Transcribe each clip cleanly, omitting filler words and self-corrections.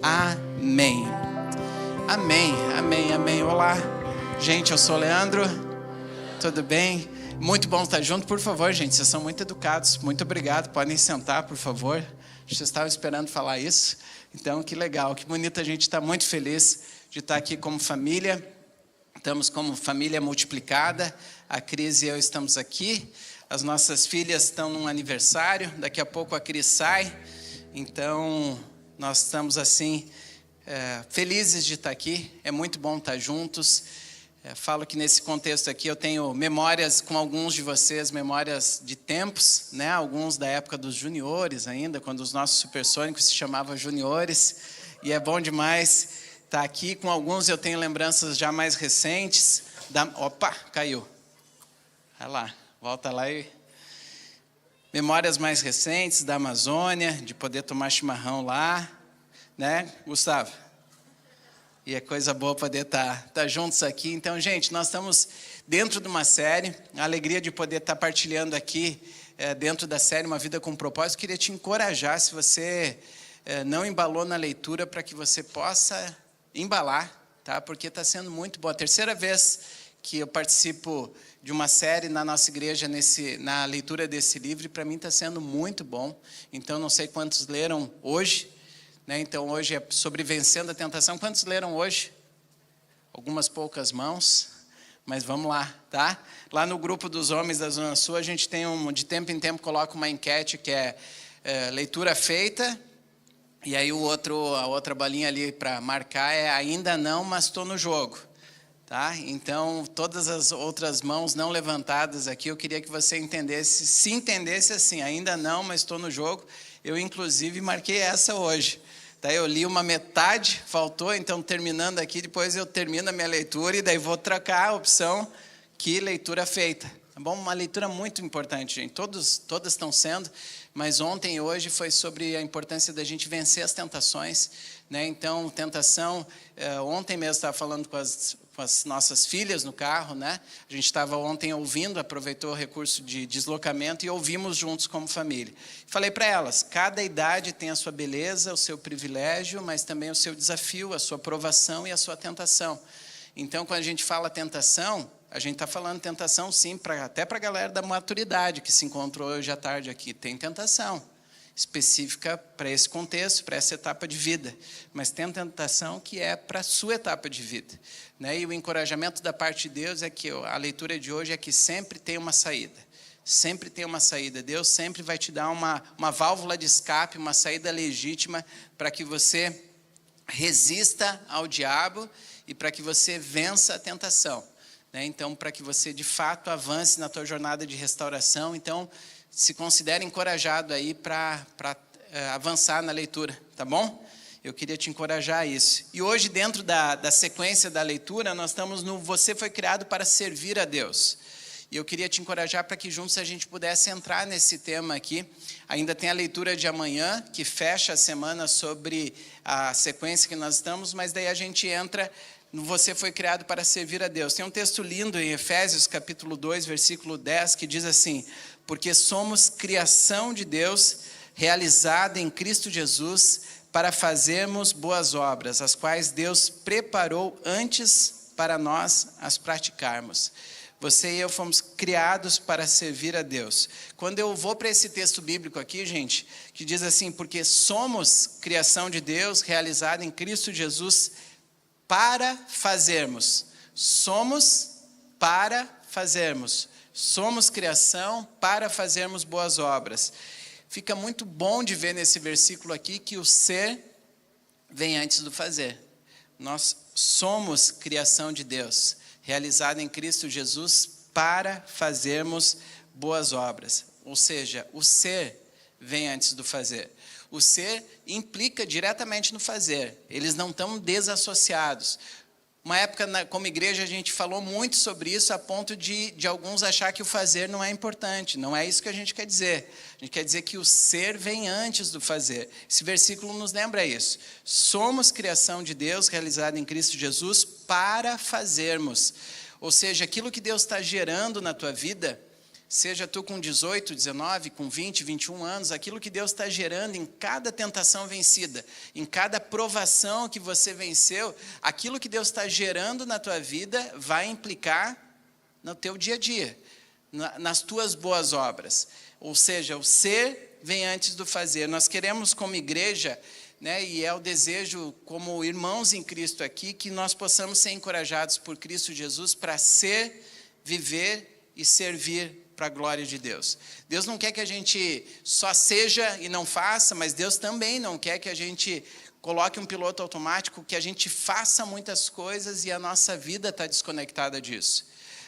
Amém. Amém, amém, amém. Olá, gente, eu sou o Leandro. Tudo bem? Muito bom estar junto. Por favor, gente, vocês são muito educados. Muito obrigado. Podem sentar, por favor. Vocês estavam esperando falar isso. Então, que legal, que bonito. A gente está muito feliz de estar aqui como família. Estamos como família multiplicada. A Cris e eu estamos aqui. As nossas filhas estão num aniversário. Daqui a pouco a Cris sai. Então, nós estamos assim, felizes de estar aqui. É muito bom estar juntos. Falo que nesse contexto aqui eu tenho memórias com alguns de vocês, memórias de tempos, né? Alguns da época dos juniores ainda, quando os nossos supersônicos se chamavam juniores. E é bom demais estar aqui. Com alguns eu tenho lembranças já mais recentes. Opa, caiu. Vai lá, volta lá e... Memórias mais recentes da Amazônia, de poder tomar chimarrão lá, né, Gustavo? E é coisa boa poder estar juntos aqui. Então, gente, nós estamos dentro de uma série, a alegria de poder estar partilhando aqui, dentro da série Uma Vida com Propósito. Queria te encorajar, se você não embalou na leitura, para que você possa embalar, tá? Porque está sendo muito boa. A terceira vez que eu participo de uma série na nossa igreja, na leitura desse livro, e para mim está sendo muito bom. Então, não sei quantos leram hoje, né? Então, hoje é sobre vencendo a tentação. Quantos leram hoje? Algumas poucas mãos, mas vamos lá, tá? Lá no grupo dos homens da Zona Sul, a gente tem de tempo em tempo, coloca uma enquete que é leitura feita, e aí a outra bolinha ali para marcar é ainda não, mas estou no jogo. Tá? Então, todas as outras mãos não levantadas aqui, eu queria que você entendesse, se entendesse assim, ainda não, mas estou no jogo. Eu, inclusive, marquei essa hoje. Tá? Eu li uma metade, faltou, então, terminando aqui, depois eu termino a minha leitura e daí vou trocar a opção que leitura feita. Tá bom? Uma leitura muito importante, gente. Todas estão sendo, mas ontem e hoje foi sobre a importância da gente vencer as tentações. Né? Então, tentação, ontem mesmo estava falando com as nossas filhas no carro, né? A gente estava ontem ouvindo, aproveitou o recurso de deslocamento e ouvimos juntos como família. Falei para elas, cada idade tem a sua beleza, o seu privilégio, mas também o seu desafio, a sua provação e a sua tentação. Então, quando a gente fala tentação, a gente está falando tentação sim, até para a galera da maturidade que se encontrou hoje à tarde aqui. Tem tentação específica para esse contexto, para essa etapa de vida. Mas tem tentação que é para a sua etapa de vida. Né? E o encorajamento da parte de Deus é que a leitura de hoje é que sempre tem uma saída. Sempre tem uma saída. Deus sempre vai te dar uma válvula de escape, uma saída legítima para que você resista ao diabo e para que você vença a tentação. Né? Então, para que você de fato avance na tua jornada de restauração. Então, se considere encorajado aí para avançar na leitura, tá bom? Eu queria te encorajar a isso. E hoje, dentro da sequência da leitura, nós estamos no Você foi criado para servir a Deus. E eu queria te encorajar para que juntos a gente pudesse entrar nesse tema aqui. Ainda tem a leitura de amanhã, que fecha a semana sobre a sequência que nós estamos, mas daí a gente entra no Você foi criado para servir a Deus. Tem um texto lindo em Efésios, capítulo 2, versículo 10, que diz assim: porque somos criação de Deus, realizada em Cristo Jesus, para fazermos boas obras, as quais Deus preparou antes para nós as praticarmos. Você e eu fomos criados para servir a Deus. Quando eu vou para esse texto bíblico aqui, gente, que diz assim, porque somos criação de Deus, realizada em Cristo Jesus, para fazermos. Somos para fazermos. Somos criação para fazermos boas obras. Fica muito bom de ver nesse versículo aqui que o ser vem antes do fazer. Nós somos criação de Deus, realizada em Cristo Jesus para fazermos boas obras. Ou seja, o ser vem antes do fazer. O ser implica diretamente no fazer. Eles não estão desassociados. Uma época, como igreja, a gente falou muito sobre isso, a ponto de alguns achar que o fazer não é importante. Não é isso que a gente quer dizer. A gente quer dizer que o ser vem antes do fazer. Esse versículo nos lembra isso. Somos criação de Deus, realizada em Cristo Jesus, para fazermos. Ou seja, aquilo que Deus está gerando na tua vida, seja tu com 18, 19, com 20, 21 anos, aquilo que Deus está gerando em cada tentação vencida, em cada provação que você venceu, aquilo que Deus está gerando na tua vida vai implicar no teu dia a dia, nas tuas boas obras. Ou seja, o ser vem antes do fazer. Nós queremos como igreja, né, e é o desejo como irmãos em Cristo aqui, que nós possamos ser encorajados por Cristo Jesus para ser, viver e servir para a glória de Deus. Deus não quer que a gente só seja e não faça, mas Deus também não quer que a gente coloque um piloto automático, que a gente faça muitas coisas e a nossa vida está desconectada disso.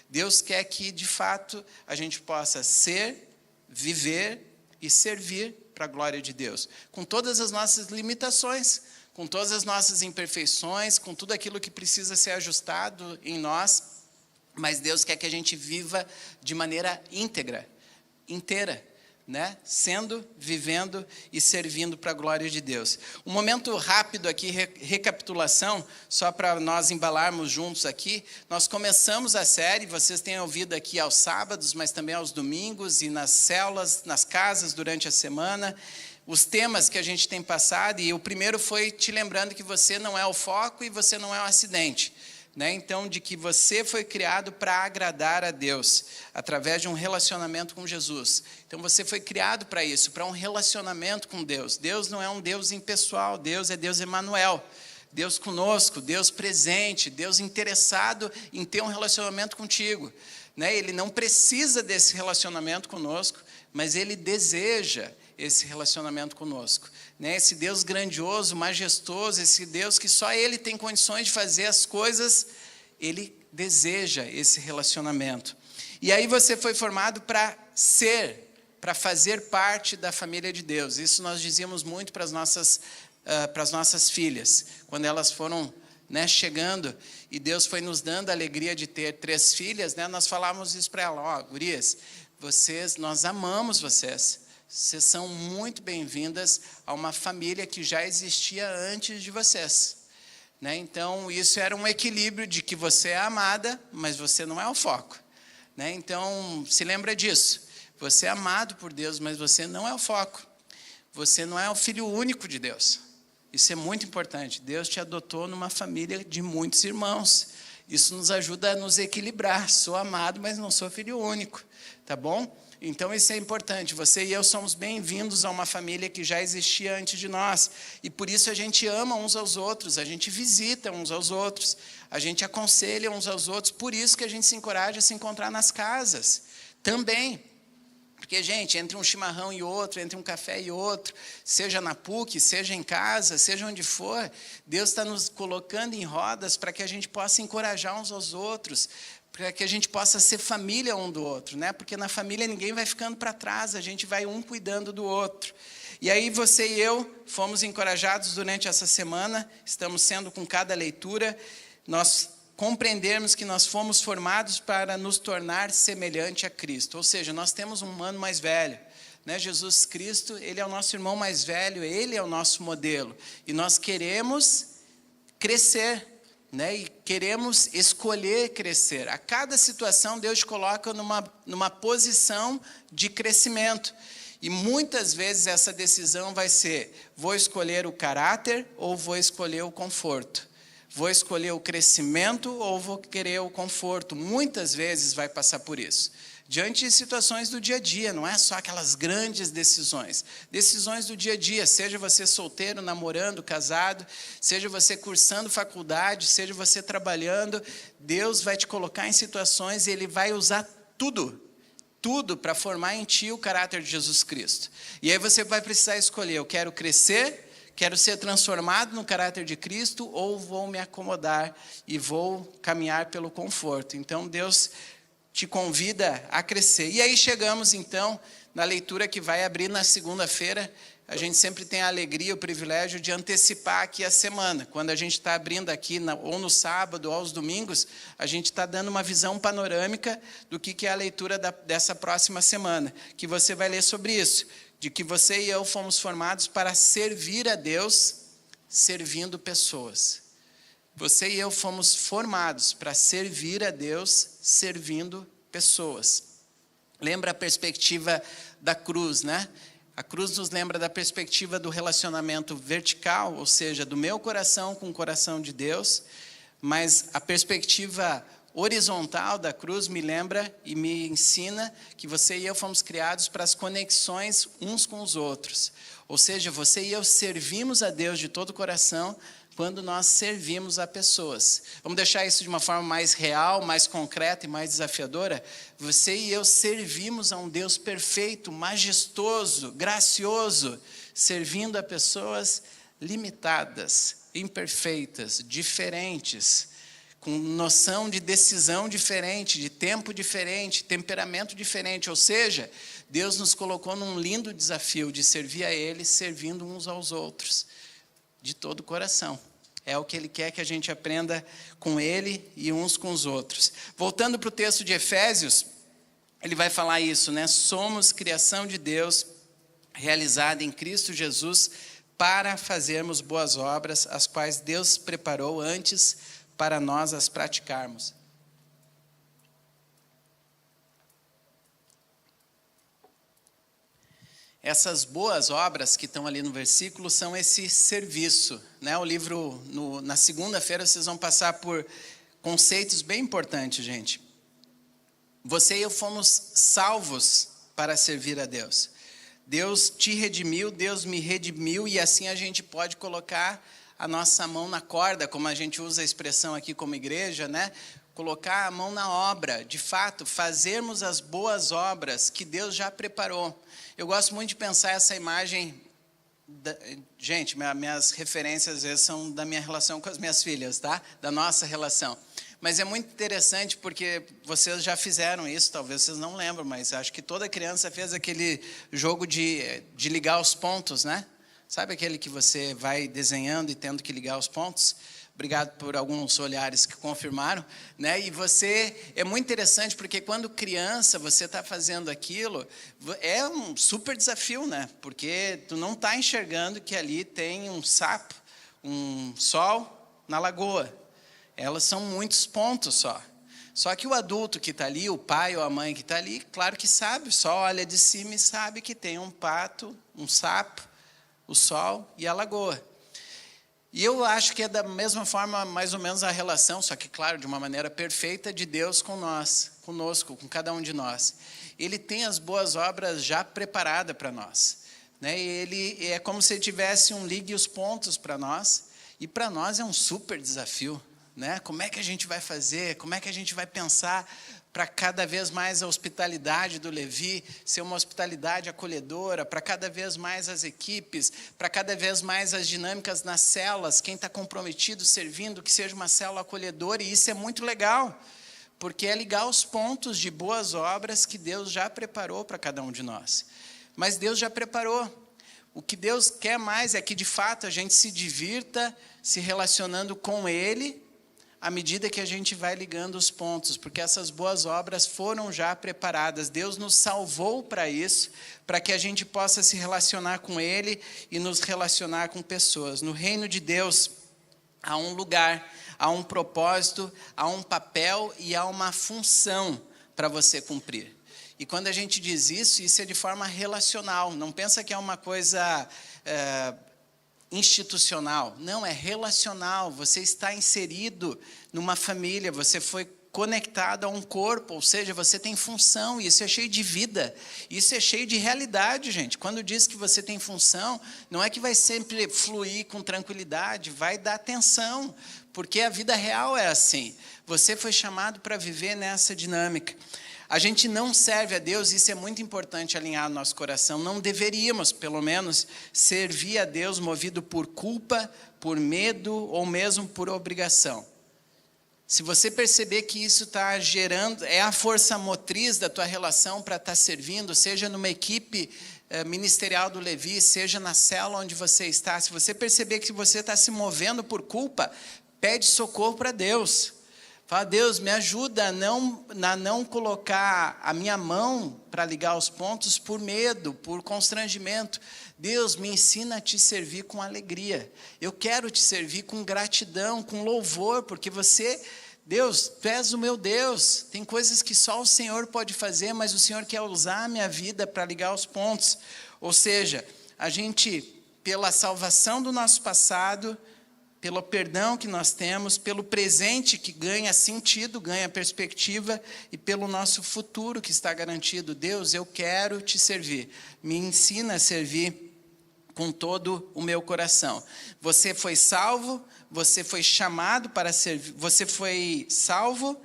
Deus quer que, de fato, a gente possa ser, viver e servir para a glória de Deus, com todas as nossas limitações, com todas as nossas imperfeições, com tudo aquilo que precisa ser ajustado em nós, mas Deus quer que a gente viva de maneira íntegra, inteira, né? Sendo, vivendo e servindo para a glória de Deus. Um momento rápido aqui, recapitulação, só para nós embalarmos juntos aqui. Nós começamos a série, vocês têm ouvido aqui aos sábados, mas também aos domingos e nas células, nas casas durante a semana, os temas que a gente tem passado, e o primeiro foi te lembrando que você não é o foco e você não é um acidente. Né? Então, de que você foi criado para agradar a Deus, através de um relacionamento com Jesus. Então, você foi criado para isso, para um relacionamento com Deus. Deus não é um Deus impessoal, Deus é Deus Emanuel. Deus conosco, Deus presente, Deus interessado em ter um relacionamento contigo. Né? Ele não precisa desse relacionamento conosco, mas Ele deseja esse relacionamento conosco. Né? Esse Deus grandioso, majestoso, esse Deus que só Ele tem condições de fazer as coisas, Ele deseja esse relacionamento. E aí você foi formado para ser, para fazer parte da família de Deus. Isso nós dizíamos muito para as nossas filhas, quando elas foram, né, chegando, e Deus foi nos dando a alegria de ter 3 filhas, né, nós falávamos isso para elas: ó, gurias, nós amamos vocês. Vocês são muito bem-vindas a uma família que já existia antes de vocês. Né? Então, isso era um equilíbrio de que você é amada, mas você não é o foco. Né? Então, se lembra disso. Você é amado por Deus, mas você não é o foco. Você não é o filho único de Deus. Isso é muito importante. Deus te adotou numa família de muitos irmãos. Isso nos ajuda a nos equilibrar. Sou amado, mas não sou filho único. Tá bom? Então isso é importante, você e eu somos bem-vindos a uma família que já existia antes de nós, e por isso a gente ama uns aos outros, a gente visita uns aos outros, a gente aconselha uns aos outros, por isso que a gente se encoraja a se encontrar nas casas, também, porque gente, entre um chimarrão e outro, entre um café e outro, seja na PUC, seja em casa, seja onde for, Deus está nos colocando em rodas para que a gente possa encorajar uns aos outros, para que a gente possa ser família um do outro, né? Porque na família ninguém vai ficando para trás, a gente vai um cuidando do outro. E aí você e eu fomos encorajados durante essa semana, estamos sendo com cada leitura, nós compreendermos que nós fomos formados para nos tornar semelhante a Cristo, ou seja, nós temos um humano mais velho. Né? Jesus Cristo, Ele é o nosso irmão mais velho, Ele é o nosso modelo, e nós queremos crescer, né? E queremos escolher crescer. A cada situação Deus te coloca numa posição de crescimento. E muitas vezes essa decisão vai ser: vou escolher o caráter ou vou escolher o conforto? Vou escolher o crescimento ou vou querer o conforto? Muitas vezes vai passar por isso. Diante de situações do dia a dia, não é só aquelas grandes decisões. Decisões do dia a dia, seja você solteiro, namorando, casado, seja você cursando faculdade, seja você trabalhando, Deus vai te colocar em situações e Ele vai usar tudo para formar em ti o caráter de Jesus Cristo. E aí você vai precisar escolher: eu quero crescer, quero ser transformado no caráter de Cristo, ou vou me acomodar e vou caminhar pelo conforto. Então Deus te convida a crescer. E aí chegamos então na leitura que vai abrir na segunda-feira. A gente sempre tem a alegria, o privilégio de antecipar aqui a semana. Quando a gente está abrindo aqui, ou no sábado, ou aos domingos, a gente está dando uma visão panorâmica do que é a leitura dessa próxima semana, que você vai ler sobre isso, de que você e eu fomos formados para servir a Deus, servindo pessoas. Você e eu fomos formados para servir a Deus servindo pessoas. lembra a perspectiva da cruz, né? A cruz nos lembra da perspectiva do relacionamento vertical, ou seja, do meu coração com o coração de Deus, mas a perspectiva horizontal da cruz me lembra e me ensina que você e eu fomos criados para as conexões uns com os outros. Ou seja, você e eu servimos a Deus de todo o coração quando nós servimos a pessoas. Vamos deixar isso de uma forma mais real, mais concreta e mais desafiadora? Você e eu servimos a um Deus perfeito, majestoso, gracioso, servindo a pessoas limitadas, imperfeitas, diferentes, com noção de decisão diferente, de tempo diferente, temperamento diferente. Ou seja, Deus nos colocou num lindo desafio de servir a Ele, servindo uns aos outros, de todo o coração. É o que Ele quer que a gente aprenda com Ele e uns com os outros. Voltando para o texto de Efésios, ele vai falar isso, né? Somos criação de Deus, realizada em Cristo Jesus, para fazermos boas obras, as quais Deus preparou antes para nós as praticarmos. Essas boas obras que estão ali no versículo são esse serviço, né? O livro, na segunda-feira, vocês vão passar por conceitos bem importantes, gente. Você e eu fomos salvos para servir a Deus. Deus te redimiu, Deus me redimiu, e assim a gente pode colocar a nossa mão na corda, como a gente usa a expressão aqui como igreja, né? Colocar a mão na obra, de fato, fazermos as boas obras que Deus já preparou. Eu gosto muito de pensar essa imagem, gente, minhas referências às vezes são da minha relação com as minhas filhas, tá? Da nossa relação. Mas é muito interessante porque vocês já fizeram isso, talvez vocês não lembram, mas acho que toda criança fez aquele jogo de ligar os pontos, né? Sabe aquele que você vai desenhando e tendo que ligar os pontos? Obrigado por alguns olhares que confirmaram, né? E é muito interessante porque quando criança você está fazendo aquilo, é um super desafio, né? Porque tu não está enxergando que ali tem um sapo, um sol na lagoa. Elas são muitos pontos só. Só que o adulto que está ali, o pai ou a mãe que está ali, claro que sabe, só olha de cima e sabe que tem um pato, um sapo, o sol e a lagoa. E eu acho que é da mesma forma, mais ou menos, a relação, só que, claro, de uma maneira perfeita, de Deus com nós, conosco, com cada um de nós. Ele tem as boas obras já preparadas para nós, né? Ele é como se ele tivesse um ligue os pontos para nós, e para nós é um super desafio, né? Como é que a gente vai fazer? Como é que a gente vai pensar para cada vez mais a hospitalidade do Levi ser uma hospitalidade acolhedora, para cada vez mais as equipes, para cada vez mais as dinâmicas nas células, quem está comprometido, servindo, que seja uma célula acolhedora, e isso é muito legal, porque é ligar os pontos de boas obras que Deus já preparou para cada um de nós. Mas Deus já preparou. O que Deus quer mais é que, de fato, a gente se divirta se relacionando com Ele, à medida que a gente vai ligando os pontos, porque essas boas obras foram já preparadas. Deus nos salvou para isso, para que a gente possa se relacionar com Ele e nos relacionar com pessoas. No reino de Deus, há um lugar, há um propósito, há um papel e há uma função para você cumprir. E quando a gente diz isso é de forma relacional. Não pensa que é uma coisa institucional. Não, é relacional. Você está inserido numa família, você foi conectado a um corpo, ou seja, você tem função, e isso é cheio de vida, isso é cheio de realidade, gente. Quando diz que você tem função, não é que vai sempre fluir com tranquilidade, vai dar atenção, porque a vida real é assim. Você foi chamado para viver nessa dinâmica. A gente não serve a Deus, isso é muito importante alinhar no nosso coração. Não deveríamos, pelo menos, servir a Deus movido por culpa, por medo ou mesmo por obrigação. Se você perceber que isso está gerando, é a força motriz da tua relação para estar servindo, seja numa equipe ministerial do Levi, seja na célula onde você está, se você perceber que você está se movendo por culpa, pede socorro para Deus. Fala, Deus, me ajuda a não colocar a minha mão para ligar os pontos por medo, por constrangimento. Deus, me ensina a te servir com alegria. Eu quero te servir com gratidão, com louvor, porque você Deus, tu és o meu Deus, tem coisas que só o Senhor pode fazer, mas o Senhor quer usar a minha vida para ligar os pontos. Ou seja, a gente, pela salvação do nosso passado, pelo perdão que nós temos, pelo presente que ganha sentido, ganha perspectiva, e pelo nosso futuro que está garantido. Deus, eu quero te servir, me ensina a servir com todo o meu coração. Você foi salvo, você foi chamado para servir, você foi salvo,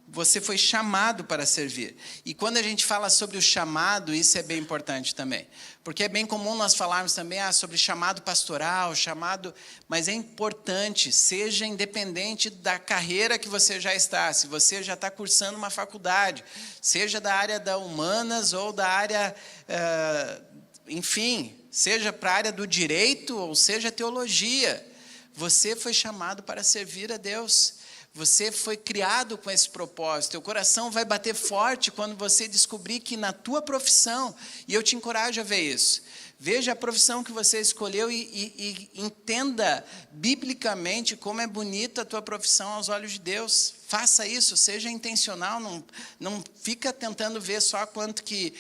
você foi chamado para servir. E quando a gente fala sobre o chamado, isso é bem importante também. Porque é bem comum nós falarmos também sobre chamado pastoral, mas é importante, seja independente da carreira que você já está, se você já está cursando uma faculdade, seja da área da humanas ou da área, enfim, seja para a área do direito ou seja teologia, você foi chamado para servir a Deus. Você foi criado com esse propósito. Teu coração vai bater forte quando você descobrir que na tua profissão, e eu te encorajo a ver isso, veja a profissão que você escolheu e entenda biblicamente como é bonita a tua profissão aos olhos de Deus. Faça isso, seja intencional, não fica tentando ver só quanto que,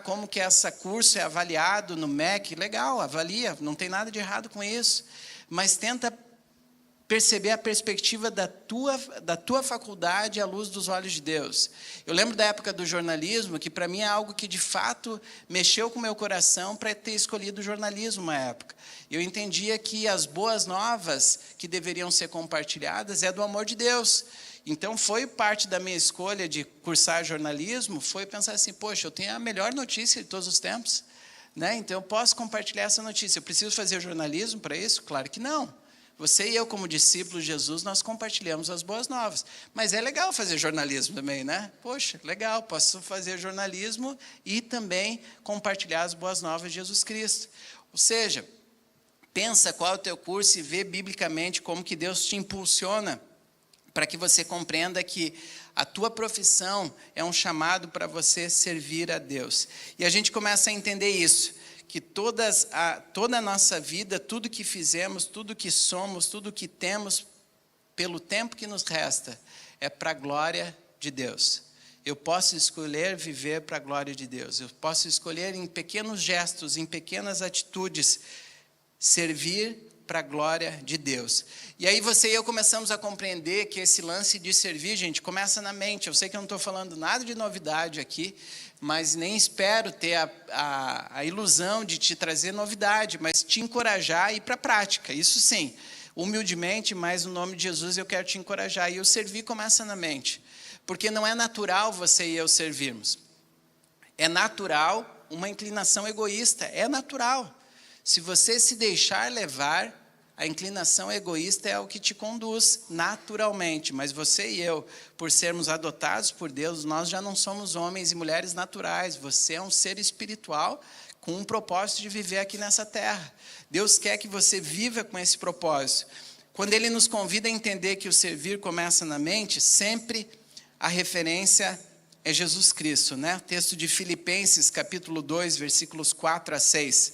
como que esse curso é avaliado no MEC. Legal, avalia, não tem nada de errado com isso, mas tenta perceber a perspectiva da tua faculdade à luz dos olhos de Deus. Eu lembro da época do jornalismo, que para mim é algo que de fato mexeu com o meu coração para ter escolhido o jornalismo uma época. Eu entendia que as boas novas que deveriam ser compartilhadas é do amor de Deus. Então foi parte da minha escolha de cursar jornalismo, foi pensar assim, poxa, eu tenho a melhor notícia de todos os tempos, né? Então eu posso compartilhar essa notícia. Eu preciso fazer jornalismo para isso? Claro que não. Você e eu, como discípulos de Jesus, nós compartilhamos as boas novas. Mas é legal fazer jornalismo também, né? Poxa, legal, posso fazer jornalismo e também compartilhar as boas novas de Jesus Cristo. Ou seja, pensa qual é o teu curso e vê biblicamente como que Deus te impulsiona para que você compreenda que a tua profissão é um chamado para você servir a Deus. E a gente começa a entender isso, que toda a nossa vida, tudo que fizemos, tudo que somos, tudo que temos, pelo tempo que nos resta, é para a glória de Deus. Eu posso escolher viver para a glória de Deus. Eu posso escolher em pequenos gestos, em pequenas atitudes, servir para a glória de Deus. E aí você e eu começamos a compreender que esse lance de servir, gente, começa na mente. Eu sei que eu não estou falando nada de novidade aqui, mas nem espero ter a ilusão de te trazer novidade, mas te encorajar a ir para a prática. Isso sim, humildemente, mas no nome de Jesus eu quero te encorajar. E o servir começa na mente, porque não é natural você e eu servirmos. É natural uma inclinação egoísta, é natural. Se você se deixar levar, a inclinação egoísta é o que te conduz naturalmente, mas você e eu, por sermos adotados por Deus, nós já não somos homens e mulheres naturais. Você é um ser espiritual com um propósito de viver aqui nessa terra. Deus quer que você viva com esse propósito. Quando Ele nos convida a entender que o servir começa na mente, sempre a referência é Jesus Cristo, né? O texto de Filipenses, capítulo 2, versículos 4 a 6,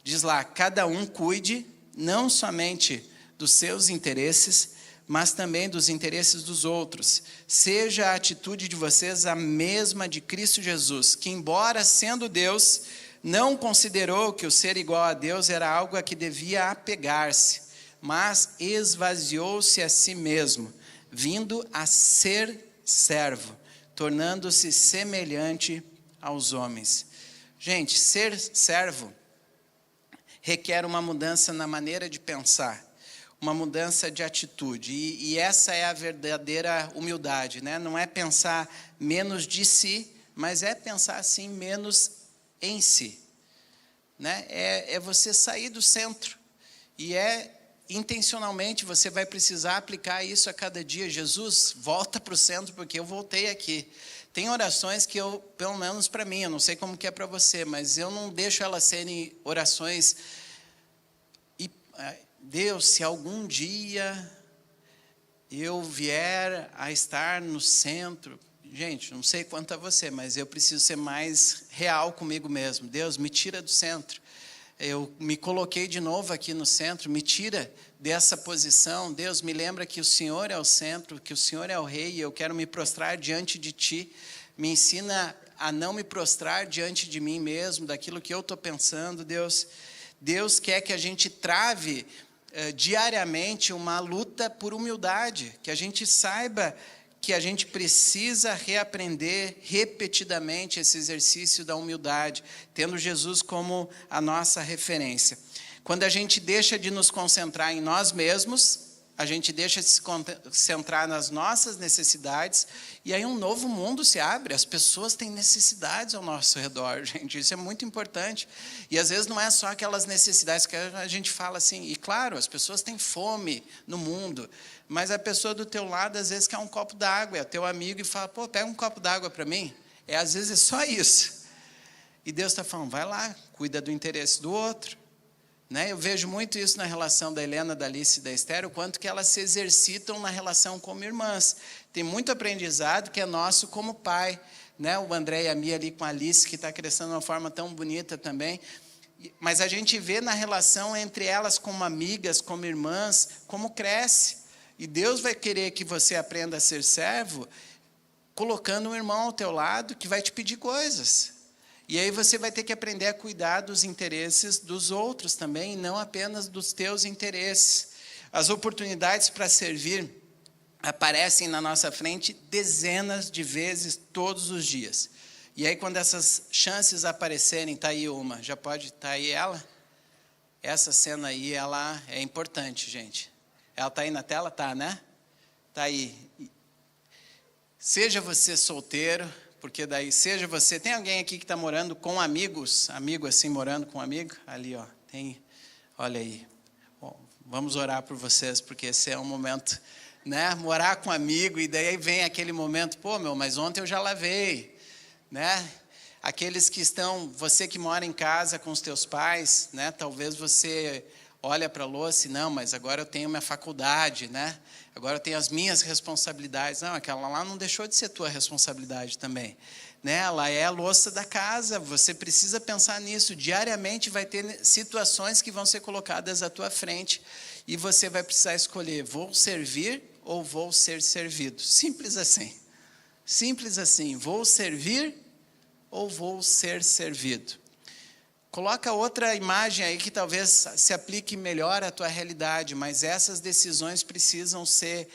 diz lá, cada um cuide não somente dos seus interesses, mas também dos interesses dos outros. Seja a atitude de vocês a mesma de Cristo Jesus, que embora sendo Deus, não considerou que o ser igual a Deus era algo a que devia apegar-se, mas esvaziou-se a si mesmo, vindo a ser servo, tornando-se semelhante aos homens. Gente, ser servo requer uma mudança na maneira de pensar, uma mudança de atitude. E essa é a verdadeira humildade, né? Não é pensar menos de si, mas é pensar assim menos em si, né? É você sair do centro. E intencionalmente você vai precisar aplicar isso a cada dia. Jesus, volta para o centro porque eu voltei aqui. Tem orações que eu, pelo menos para mim, eu não sei como que é para você, mas eu não deixo elas serem orações. E Deus, se algum dia eu vier a estar no centro, gente, não sei quanto a você, mas eu preciso ser mais real comigo mesmo. Deus, me tira do centro. eu me coloquei de novo aqui no centro, me tira dessa posição. Deus, me lembra que o Senhor é o centro, que o Senhor é o Rei, e eu quero me prostrar diante de Ti. Me ensina a não me prostrar diante de mim mesmo, daquilo que eu estou pensando, Deus. Deus quer que a gente trave diariamente uma luta por humildade, que a gente saiba que a gente precisa reaprender repetidamente esse exercício da humildade, tendo Jesus como a nossa referência. Quando a gente deixa de nos concentrar em nós mesmos, a gente deixa de se concentrar nas nossas necessidades, e aí um novo mundo se abre. As pessoas têm necessidades ao nosso redor, gente, isso é muito importante. E às vezes não é só aquelas necessidades que a gente fala assim, e claro, as pessoas têm fome no mundo, mas a pessoa do teu lado às vezes quer um copo d'água, é teu amigo e fala, pô, pega um copo d'água para mim. Às vezes é só isso. E Deus está falando, vai lá, cuida do interesse do outro. Eu vejo muito isso na relação da Helena, da Alice e da Esther, o quanto que elas se exercitam na relação como irmãs. Tem muito aprendizado que é nosso como pai. O André e a Mia ali com a Alice, que está crescendo de uma forma tão bonita também. Mas a gente vê na relação entre elas como amigas, como irmãs, como cresce. E Deus vai querer que você aprenda a ser servo, colocando um irmão ao teu lado que vai te pedir coisas. E aí você vai ter que aprender a cuidar dos interesses dos outros também, e não apenas dos teus interesses. As oportunidades para servir aparecem na nossa frente dezenas de vezes todos os dias. E aí quando essas chances aparecerem, está aí uma, já pode estar aí ela? Essa cena aí, ela é importante, gente. Ela está aí na tela? Tá, né? Está aí. Seja você solteiro, porque daí, seja você... Tem alguém aqui que está morando com amigos? Amigo assim, morando com amigo? Ali, ó, tem... Olha aí. Bom, vamos orar por vocês, porque esse é um momento, morar com amigo, e daí vem aquele momento, pô, mas ontem eu já lavei, Aqueles que estão... Você que mora em casa com os teus pais, talvez você olha para a louça e, não, mas agora eu tenho minha faculdade, Agora eu tenho as minhas responsabilidades. Não, aquela lá não deixou de ser tua responsabilidade também. Ela é a louça da casa, você precisa pensar nisso. Diariamente vai ter situações que vão ser colocadas à tua frente e você vai precisar escolher, vou servir ou vou ser servido. Simples assim. Simples assim, vou servir ou vou ser servido. Coloca outra imagem aí que talvez se aplique melhor à tua realidade, mas essas decisões precisam ser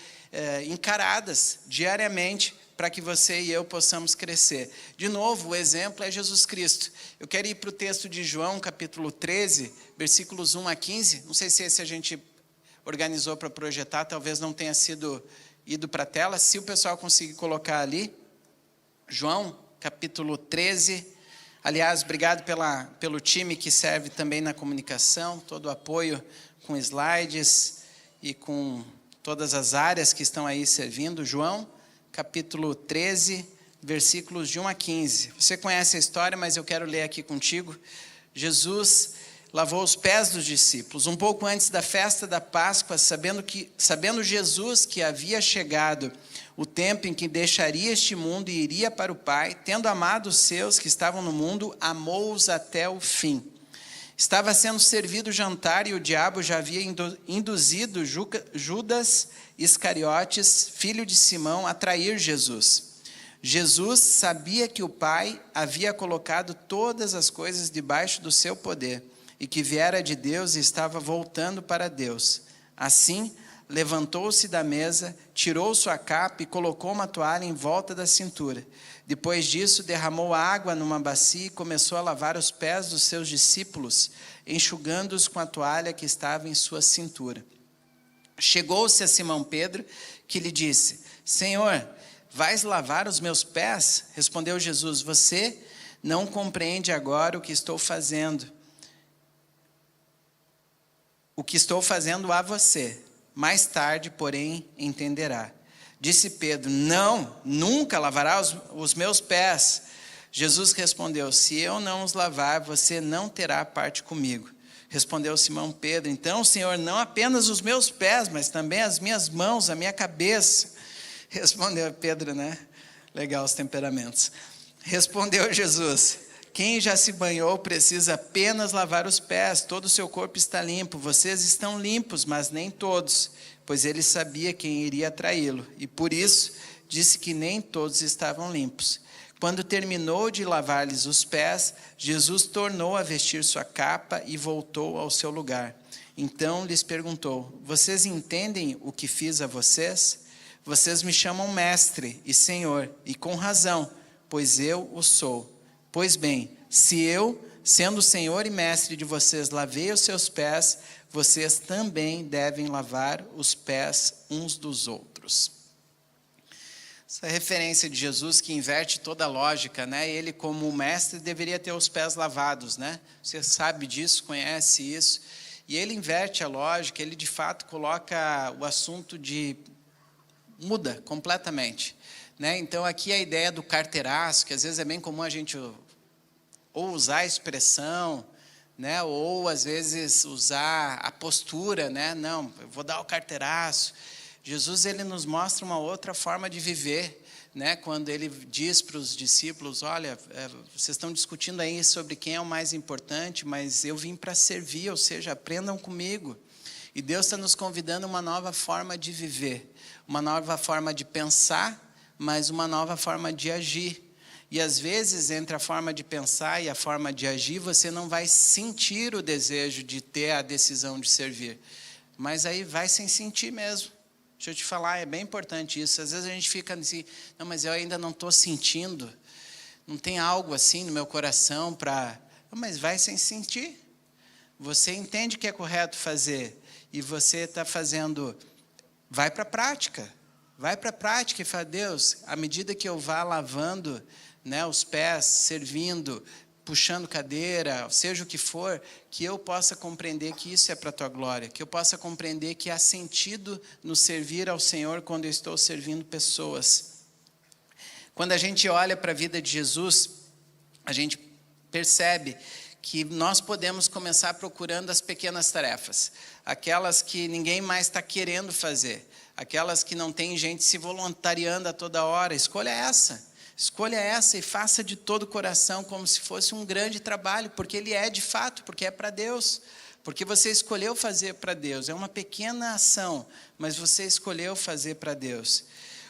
encaradas diariamente para que você e eu possamos crescer. De novo, o exemplo é Jesus Cristo. Eu quero ir para o texto de João, capítulo 13, versículos 1 a 15. Não sei se esse a gente organizou para projetar, talvez não tenha sido ido para a tela. Se o pessoal conseguir colocar ali, João, capítulo 13. Aliás, obrigado pelo time que serve também na comunicação, todo o apoio com slides e com todas as áreas que estão aí servindo. João, capítulo 13, versículos de 1 a 15. Você conhece a história, mas eu quero ler aqui contigo. Jesus lavou os pés dos discípulos. Um pouco antes da festa da Páscoa, sabendo Jesus que havia chegado o tempo em que deixaria este mundo e iria para o Pai, tendo amado os seus que estavam no mundo, amou-os até o fim. Estava sendo servido o jantar e o diabo já havia induzido Judas Iscariotes, filho de Simão, a trair Jesus. Jesus sabia que o Pai havia colocado todas as coisas debaixo do seu poder e que viera de Deus e estava voltando para Deus. Assim, levantou-se da mesa, tirou sua capa e colocou uma toalha em volta da cintura. Depois disso, derramou água numa bacia e começou a lavar os pés dos seus discípulos, enxugando-os com a toalha que estava em sua cintura. Chegou-se a Simão Pedro, que lhe disse: Senhor, vais lavar os meus pés? Respondeu Jesus: você não compreende agora o que estou fazendo. O que estou fazendo a você. Mais tarde, porém, entenderá. Disse Pedro: não, nunca lavará os meus pés. Jesus respondeu: se eu não os lavar, você não terá parte comigo. Respondeu Simão Pedro: então, Senhor, não apenas os meus pés, mas também as minhas mãos, a minha cabeça. Respondeu Pedro, Legal os temperamentos. Respondeu Jesus: Quem já se banhou precisa apenas lavar os pés, todo o seu corpo está limpo. Vocês estão limpos, mas nem todos, pois ele sabia quem iria traí-lo, e por isso disse que nem todos estavam limpos. Quando terminou de lavar-lhes os pés, Jesus tornou a vestir sua capa e voltou ao seu lugar. Então lhes perguntou: vocês entendem o que fiz a vocês? Vocês me chamam mestre e senhor, e com razão, pois eu o sou. Pois bem, se eu, sendo senhor e mestre de vocês, lavei os seus pés, vocês também devem lavar os pés uns dos outros. Essa referência de Jesus que inverte toda a lógica, né? Ele, como mestre, deveria ter os pés lavados, né? Você sabe disso, conhece isso. E ele inverte a lógica, ele de fato coloca o assunto muda completamente, né? Então aqui a ideia do carteiraço, que às vezes é bem comum a gente ou usar a expressão, né? Ou às vezes usar a postura, né? Não, eu vou dar o carteiraço. Jesus, ele nos mostra uma outra forma de viver, né? Quando ele diz para os discípulos: olha, vocês estão discutindo aí sobre quem é o mais importante, mas eu vim para servir, ou seja, aprendam comigo. E Deus está nos convidando a uma nova forma de viver, uma nova forma de pensar, mas uma nova forma de agir. E às vezes, entre a forma de pensar e a forma de agir, você não vai sentir o desejo de ter a decisão de servir, mas aí vai sem sentir mesmo. Deixa eu te falar, é bem importante isso. Às vezes a gente fica assim: não, mas eu ainda não estou sentindo, não tem algo assim no meu coração para... Mas vai sem sentir. Você entende que é correto fazer, e você está fazendo, vai para a prática. Vai para a prática e fala: Deus, à medida que eu vá lavando, né, os pés, servindo, puxando cadeira, seja o que for, que eu possa compreender que isso é para a tua glória, que eu possa compreender que há sentido no servir ao Senhor quando eu estou servindo pessoas. Quando a gente olha para a vida de Jesus, a gente percebe que nós podemos começar procurando as pequenas tarefas, aquelas que ninguém mais está querendo fazer, aquelas que não tem gente se voluntariando a toda hora. Escolha essa e faça de todo o coração, como se fosse um grande trabalho, porque ele é de fato, porque é para Deus, porque você escolheu fazer para Deus. É uma pequena ação, mas você escolheu fazer para Deus.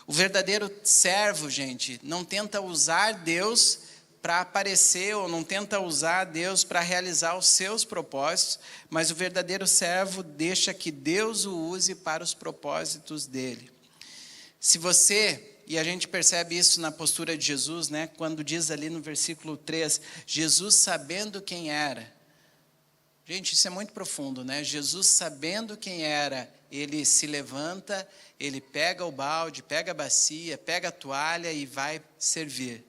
O verdadeiro servo, gente, não tenta usar Deus para aparecer, ou não tenta usar Deus para realizar os seus propósitos, mas o verdadeiro servo deixa que Deus o use para os propósitos dele. Se você... E a gente percebe isso na postura de Jesus, né? Quando diz ali no versículo 3, Jesus sabendo quem era. Gente, isso é muito profundo, né? Jesus sabendo quem era, ele se levanta, ele pega o balde, pega a bacia, pega a toalha e vai servir.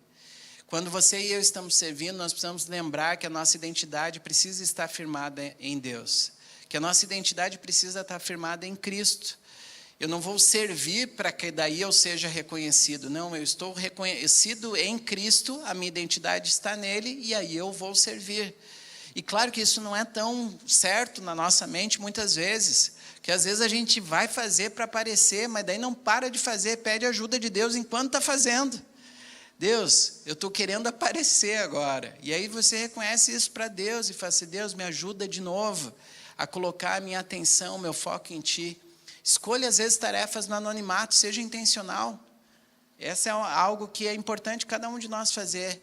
Quando você e eu estamos servindo, nós precisamos lembrar que a nossa identidade precisa estar firmada em Deus, que a nossa identidade precisa estar firmada em Cristo. Eu não vou servir para que daí eu seja reconhecido. Não, eu estou reconhecido em Cristo, a minha identidade está nele, e aí eu vou servir. E claro que isso não é tão certo na nossa mente muitas vezes, que às vezes a gente vai fazer para aparecer, mas daí não para de fazer, pede ajuda de Deus enquanto está fazendo. Deus, eu estou querendo aparecer agora. E aí você reconhece isso para Deus e fala assim: Deus, me ajuda de novo a colocar a minha atenção, o meu foco em Ti. Escolha às vezes tarefas no anonimato, seja intencional. Essa é algo que é importante cada um de nós fazer.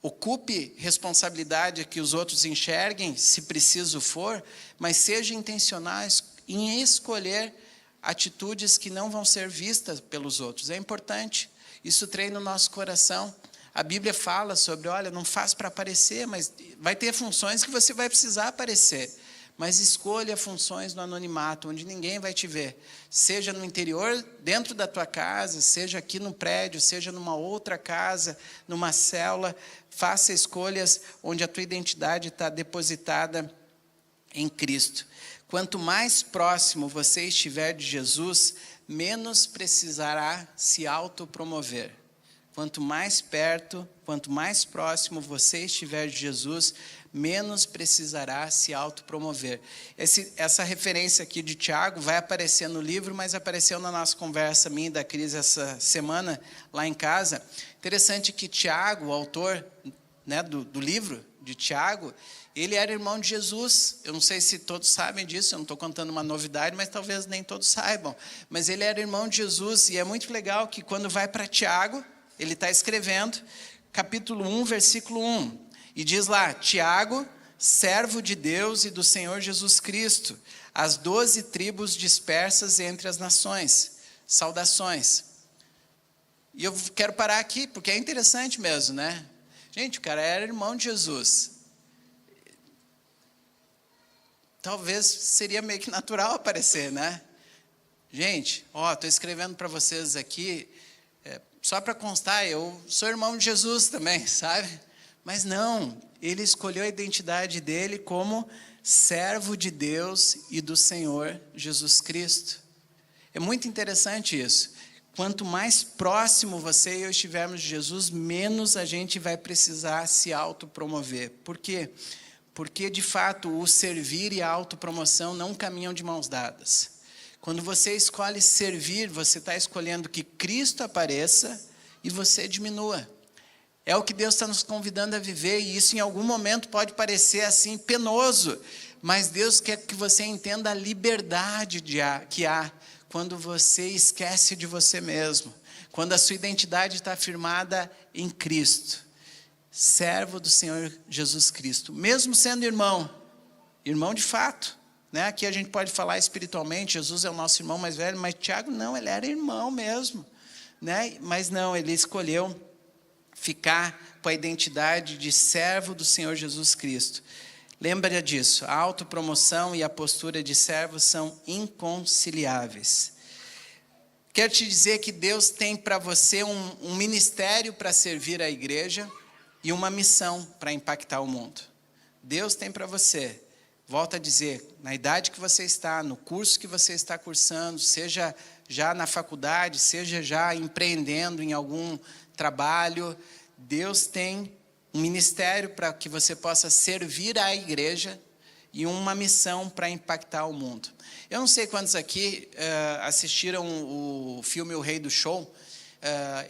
Ocupe responsabilidade que os outros enxerguem, se preciso for, mas seja intencional em escolher atitudes que não vão ser vistas pelos outros. É importante. Isso treina o nosso coração. A Bíblia fala sobre, olha, não faz para aparecer, mas vai ter funções que você vai precisar aparecer. Mas escolha funções no anonimato, onde ninguém vai te ver. Seja no interior, dentro da tua casa, seja aqui no prédio, seja numa outra casa, numa célula. Faça escolhas onde a tua identidade está depositada em Cristo. Quanto mais próximo você estiver de Jesus, menos precisará se autopromover. Quanto mais perto, quanto mais próximo você estiver de Jesus, menos precisará se autopromover. Essa referência aqui de Tiago vai aparecer no livro, mas apareceu na nossa conversa minha e da Cris essa semana, lá em casa. Interessante que Tiago, o autor, né, do livro de Tiago, ele era irmão de Jesus. Eu não sei se todos sabem disso, eu não estou contando uma novidade, mas talvez nem todos saibam. Mas ele era irmão de Jesus, e é muito legal que quando vai para Tiago, ele está escrevendo, capítulo 1, versículo 1, e diz lá: Tiago, servo de Deus e do Senhor Jesus Cristo, as 12 tribos dispersas entre as nações, saudações. E eu quero parar aqui, porque é interessante mesmo, né? Gente, o cara era irmão de Jesus. Talvez seria meio que natural aparecer, né? Gente, estou escrevendo para vocês aqui, só para constar, eu sou irmão de Jesus também, sabe? Mas não, ele escolheu a identidade dele como servo de Deus e do Senhor Jesus Cristo. É muito interessante isso. Quanto mais próximo você e eu estivermos de Jesus, menos a gente vai precisar se autopromover. Por quê? Porque, de fato, o servir e a autopromoção não caminham de mãos dadas. Quando você escolhe servir, você está escolhendo que Cristo apareça e você diminua. É o que Deus está nos convidando a viver, e isso em algum momento pode parecer assim penoso, mas Deus quer que você entenda a liberdade que há quando você esquece de você mesmo, quando a sua identidade está firmada em Cristo, servo do Senhor Jesus Cristo, mesmo sendo irmão de fato, né? Aqui a gente pode falar espiritualmente, Jesus é o nosso irmão mais velho, mas Tiago não, ele era irmão mesmo, né? Mas não, ele escolheu ficar com a identidade de servo do Senhor Jesus Cristo. Lembra disso, a autopromoção e a postura de servo são inconciliáveis. Quero te dizer que Deus tem para você um ministério para servir a igreja e uma missão para impactar o mundo. Deus tem para você, volto a dizer, na idade que você está, no curso que você está cursando, seja já na faculdade, seja já empreendendo em algum trabalho, Deus tem um ministério para que você possa servir a igreja e uma missão para impactar o mundo. Eu não sei quantos aqui assistiram o filme O Rei do Show.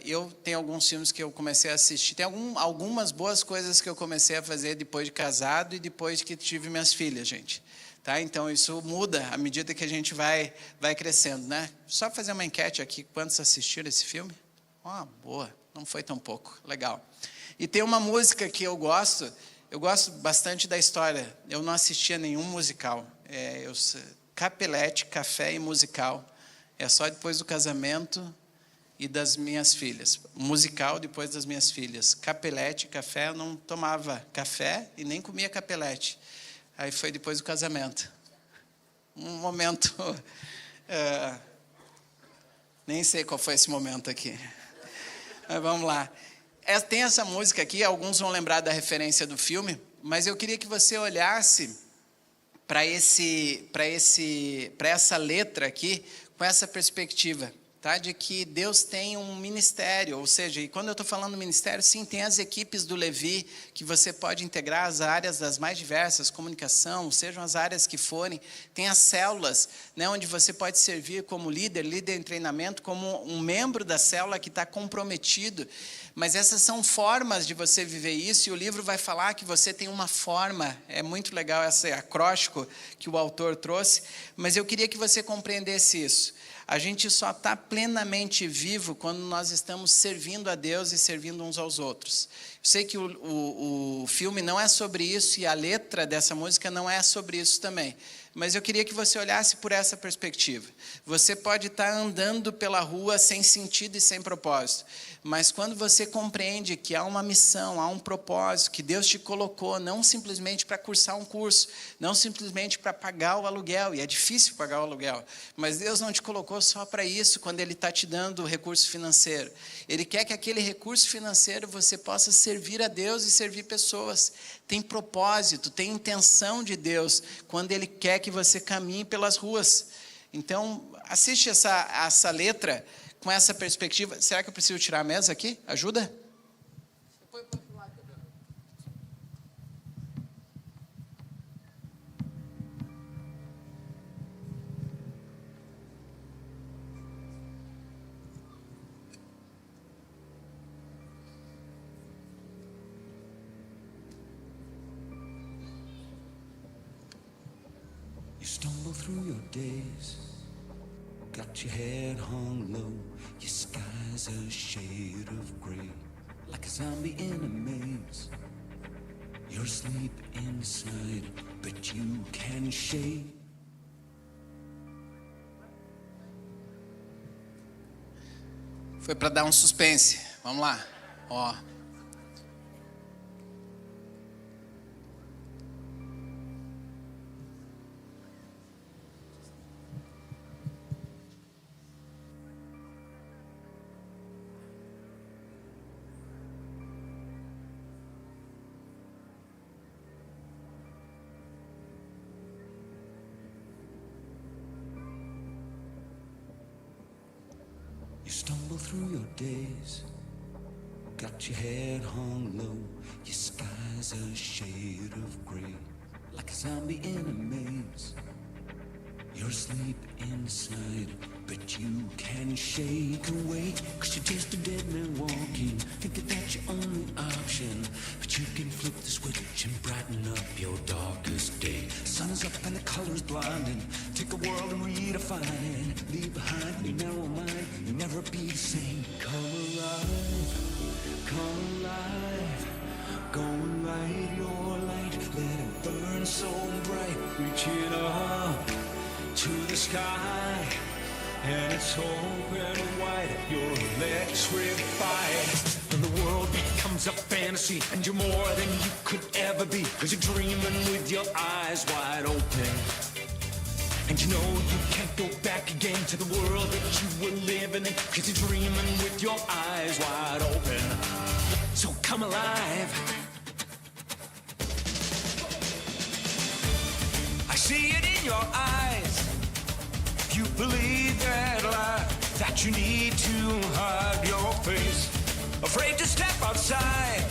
Eu tenho alguns filmes que eu comecei a assistir. Tem algumas boas coisas que eu comecei a fazer depois de casado e depois que tive minhas filhas, gente. Tá? Então isso muda à medida que a gente vai crescendo, né? Só fazer uma enquete aqui, quantos assistiram esse filme? Boa, não foi tão pouco, legal. E tem uma música que eu gosto bastante da história. Eu não assistia nenhum musical. Capelete, café e musical. É só depois do casamento e das minhas filhas. Musical depois das minhas filhas. Capelete, café, eu não tomava café e nem comia capelete. Aí foi depois do casamento. Um momento... nem sei qual foi esse momento aqui. Mas vamos lá. Tem essa música aqui, alguns vão lembrar da referência do filme, mas eu queria que você olhasse para essa letra aqui, com essa perspectiva, tá? De que Deus tem um ministério, ou seja, e quando eu estou falando ministério, sim, tem as equipes do Levi, que você pode integrar as áreas das mais diversas, comunicação, sejam as áreas que forem, tem as células, né, onde você pode servir como líder em treinamento, como um membro da célula que está comprometido, mas essas são formas de você viver isso, e o livro vai falar que você tem uma forma, é muito legal esse acróstico que o autor trouxe, mas eu queria que você compreendesse isso. A gente só está plenamente vivo quando nós estamos servindo a Deus e servindo uns aos outros. Eu sei que o filme não é sobre isso e a letra dessa música não é sobre isso também. Mas eu queria que você olhasse por essa perspectiva. Você pode estar andando pela rua sem sentido e sem propósito. Mas quando você compreende que há uma missão, há um propósito, que Deus te colocou, não simplesmente para cursar um curso, não simplesmente para pagar o aluguel, e é difícil pagar o aluguel, mas Deus não te colocou só para isso quando Ele está te dando o recurso financeiro. Ele quer que aquele recurso financeiro você possa servir a Deus e servir pessoas. Tem propósito, tem intenção de Deus quando Ele quer que você caminhe pelas ruas. Então, assiste essa letra com essa perspectiva. Será que eu preciso tirar a mesa aqui? Ajuda? You stumble through your days, got your head hung low, your sky's a shade of gray, like a zombie in a maze. You're asleep inside, but you can shake. Foi para dar um suspense. Vamos lá. Ó. You stumble through your days, got your head hung low, your sky's a shade of gray, like a zombie in a maze. You're asleep inside, but you can shake awake, 'cause you're just a dead man walking, thinking that's your only option. But you can flip the switch and brighten up your darkest day. Sun is up and the color's blinding, take a world and redefine it. Leave behind your narrow mind, you'll never be the same. Come alive, go and light your light, let it burn so bright, reach it up to the sky, and it's open wide, you're electrified, and the world becomes a fantasy, and you're more than you could ever be, 'cause you're dreaming with your eyes wide open, and you know you can't go back again to the world that you were living in, 'cause you're dreaming with your eyes wide open. So come alive. I see it in your eyes. You believe that lie, that you need to hide your face, afraid to step outside,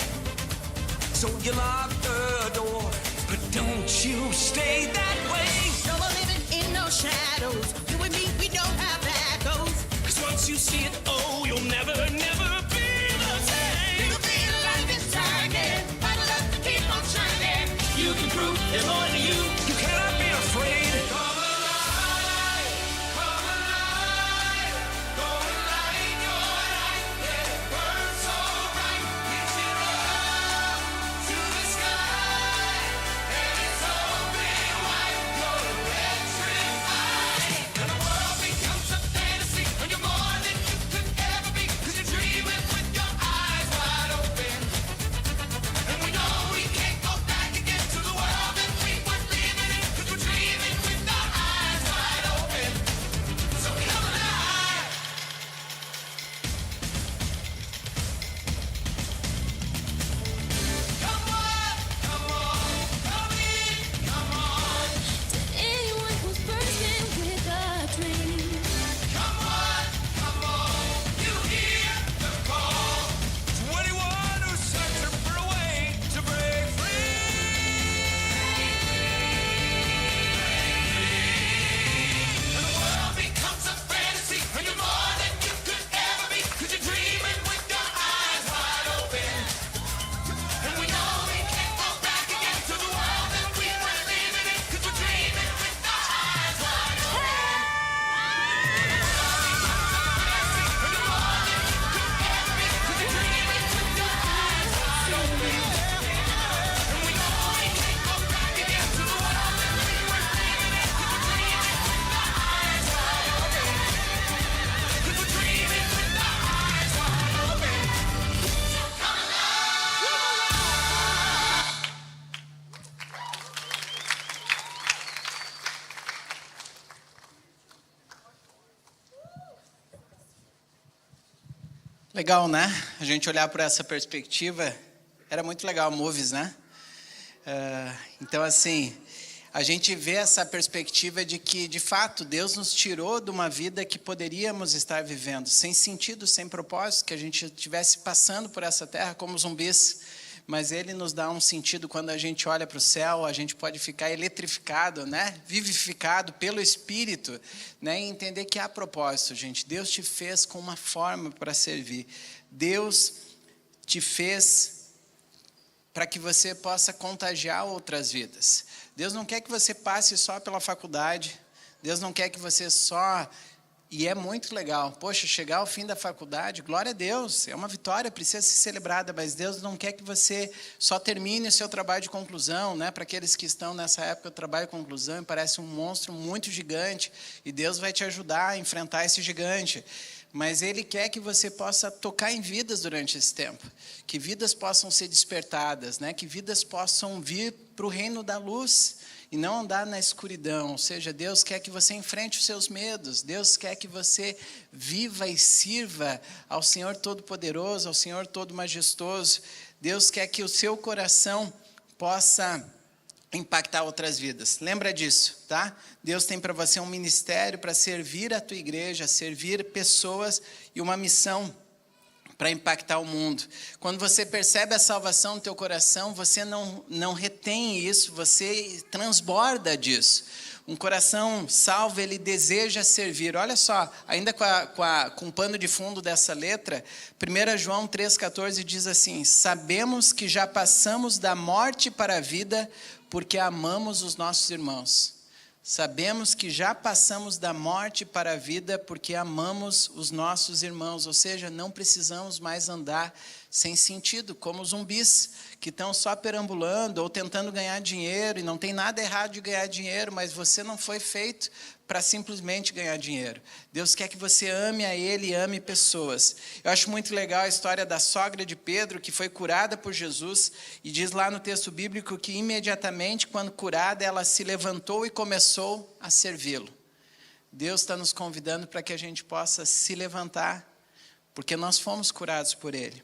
so you lock the door, but don't you stay that way. No more living in no shadows, you and me, we know how that goes, 'Cause once you see it, oh, you'll never, never be the same. you feel like it's turning, bottle up to keep on shining, you can prove there's more to you, You cannot be afraid. anyone who's bursting with a dream, To anyone who's searching for a way to break free. And the world becomes a fantasy, and you're more than you could ever be, 'cause you're dreaming with your eyes wide open. And we know we can't go back again to the world that we were living in, 'cause we're dreaming with our eyes wide open. Legal, né? A gente olhar por essa perspectiva. Era muito legal, Movies, né? Então, assim, a gente vê essa perspectiva de que, de fato, Deus nos tirou de uma vida que poderíamos estar vivendo, sem sentido, sem propósito, que a gente estivesse passando por essa terra como zumbis. Mas Ele nos dá um sentido quando a gente olha para o céu, a gente pode ficar eletrificado, né? Vivificado pelo Espírito, né? E entender que há propósito, gente. Deus te fez com uma forma para servir. Deus te fez para que você possa contagiar outras vidas. Deus não quer que você passe só pela faculdade. Deus não quer que você só... E é muito legal. Poxa, chegar ao fim da faculdade, glória a Deus, é uma vitória, precisa ser celebrada, mas Deus não quer que você só termine o seu trabalho de conclusão, né? Para aqueles que estão nessa época, o trabalho de conclusão parece um monstro muito gigante, e Deus vai te ajudar a enfrentar esse gigante. Mas Ele quer que você possa tocar em vidas durante esse tempo, que vidas possam ser despertadas, né? Que vidas possam vir para o reino da luz, e não andar na escuridão. Ou seja, Deus quer que você enfrente os seus medos. Deus quer que você viva e sirva ao Senhor Todo-Poderoso, ao Senhor Todo-Majestoso. Deus quer que o seu coração possa impactar outras vidas. Lembra disso, tá? Deus tem para você um ministério para servir a tua igreja, servir pessoas e uma missão para impactar o mundo. Quando você percebe a salvação no teu coração, você não retém isso, você transborda disso. Um coração salvo, ele deseja servir. Olha só, ainda com o pano de fundo dessa letra, 1 João 3,14 diz assim: sabemos que já passamos da morte para a vida, porque amamos os nossos irmãos. Sabemos que já passamos da morte para a vida porque amamos os nossos irmãos, ou seja, não precisamos mais andar sem sentido, como zumbis que estão só perambulando ou tentando ganhar dinheiro, e não tem nada errado de ganhar dinheiro, mas você não foi feito para simplesmente ganhar dinheiro. Deus quer que você ame a Ele e ame pessoas. Eu acho muito legal a história da sogra de Pedro, que foi curada por Jesus, e diz lá no texto bíblico que imediatamente, quando curada, ela se levantou e começou a servi-lo. Deus está nos convidando para que a gente possa se levantar, porque nós fomos curados por Ele.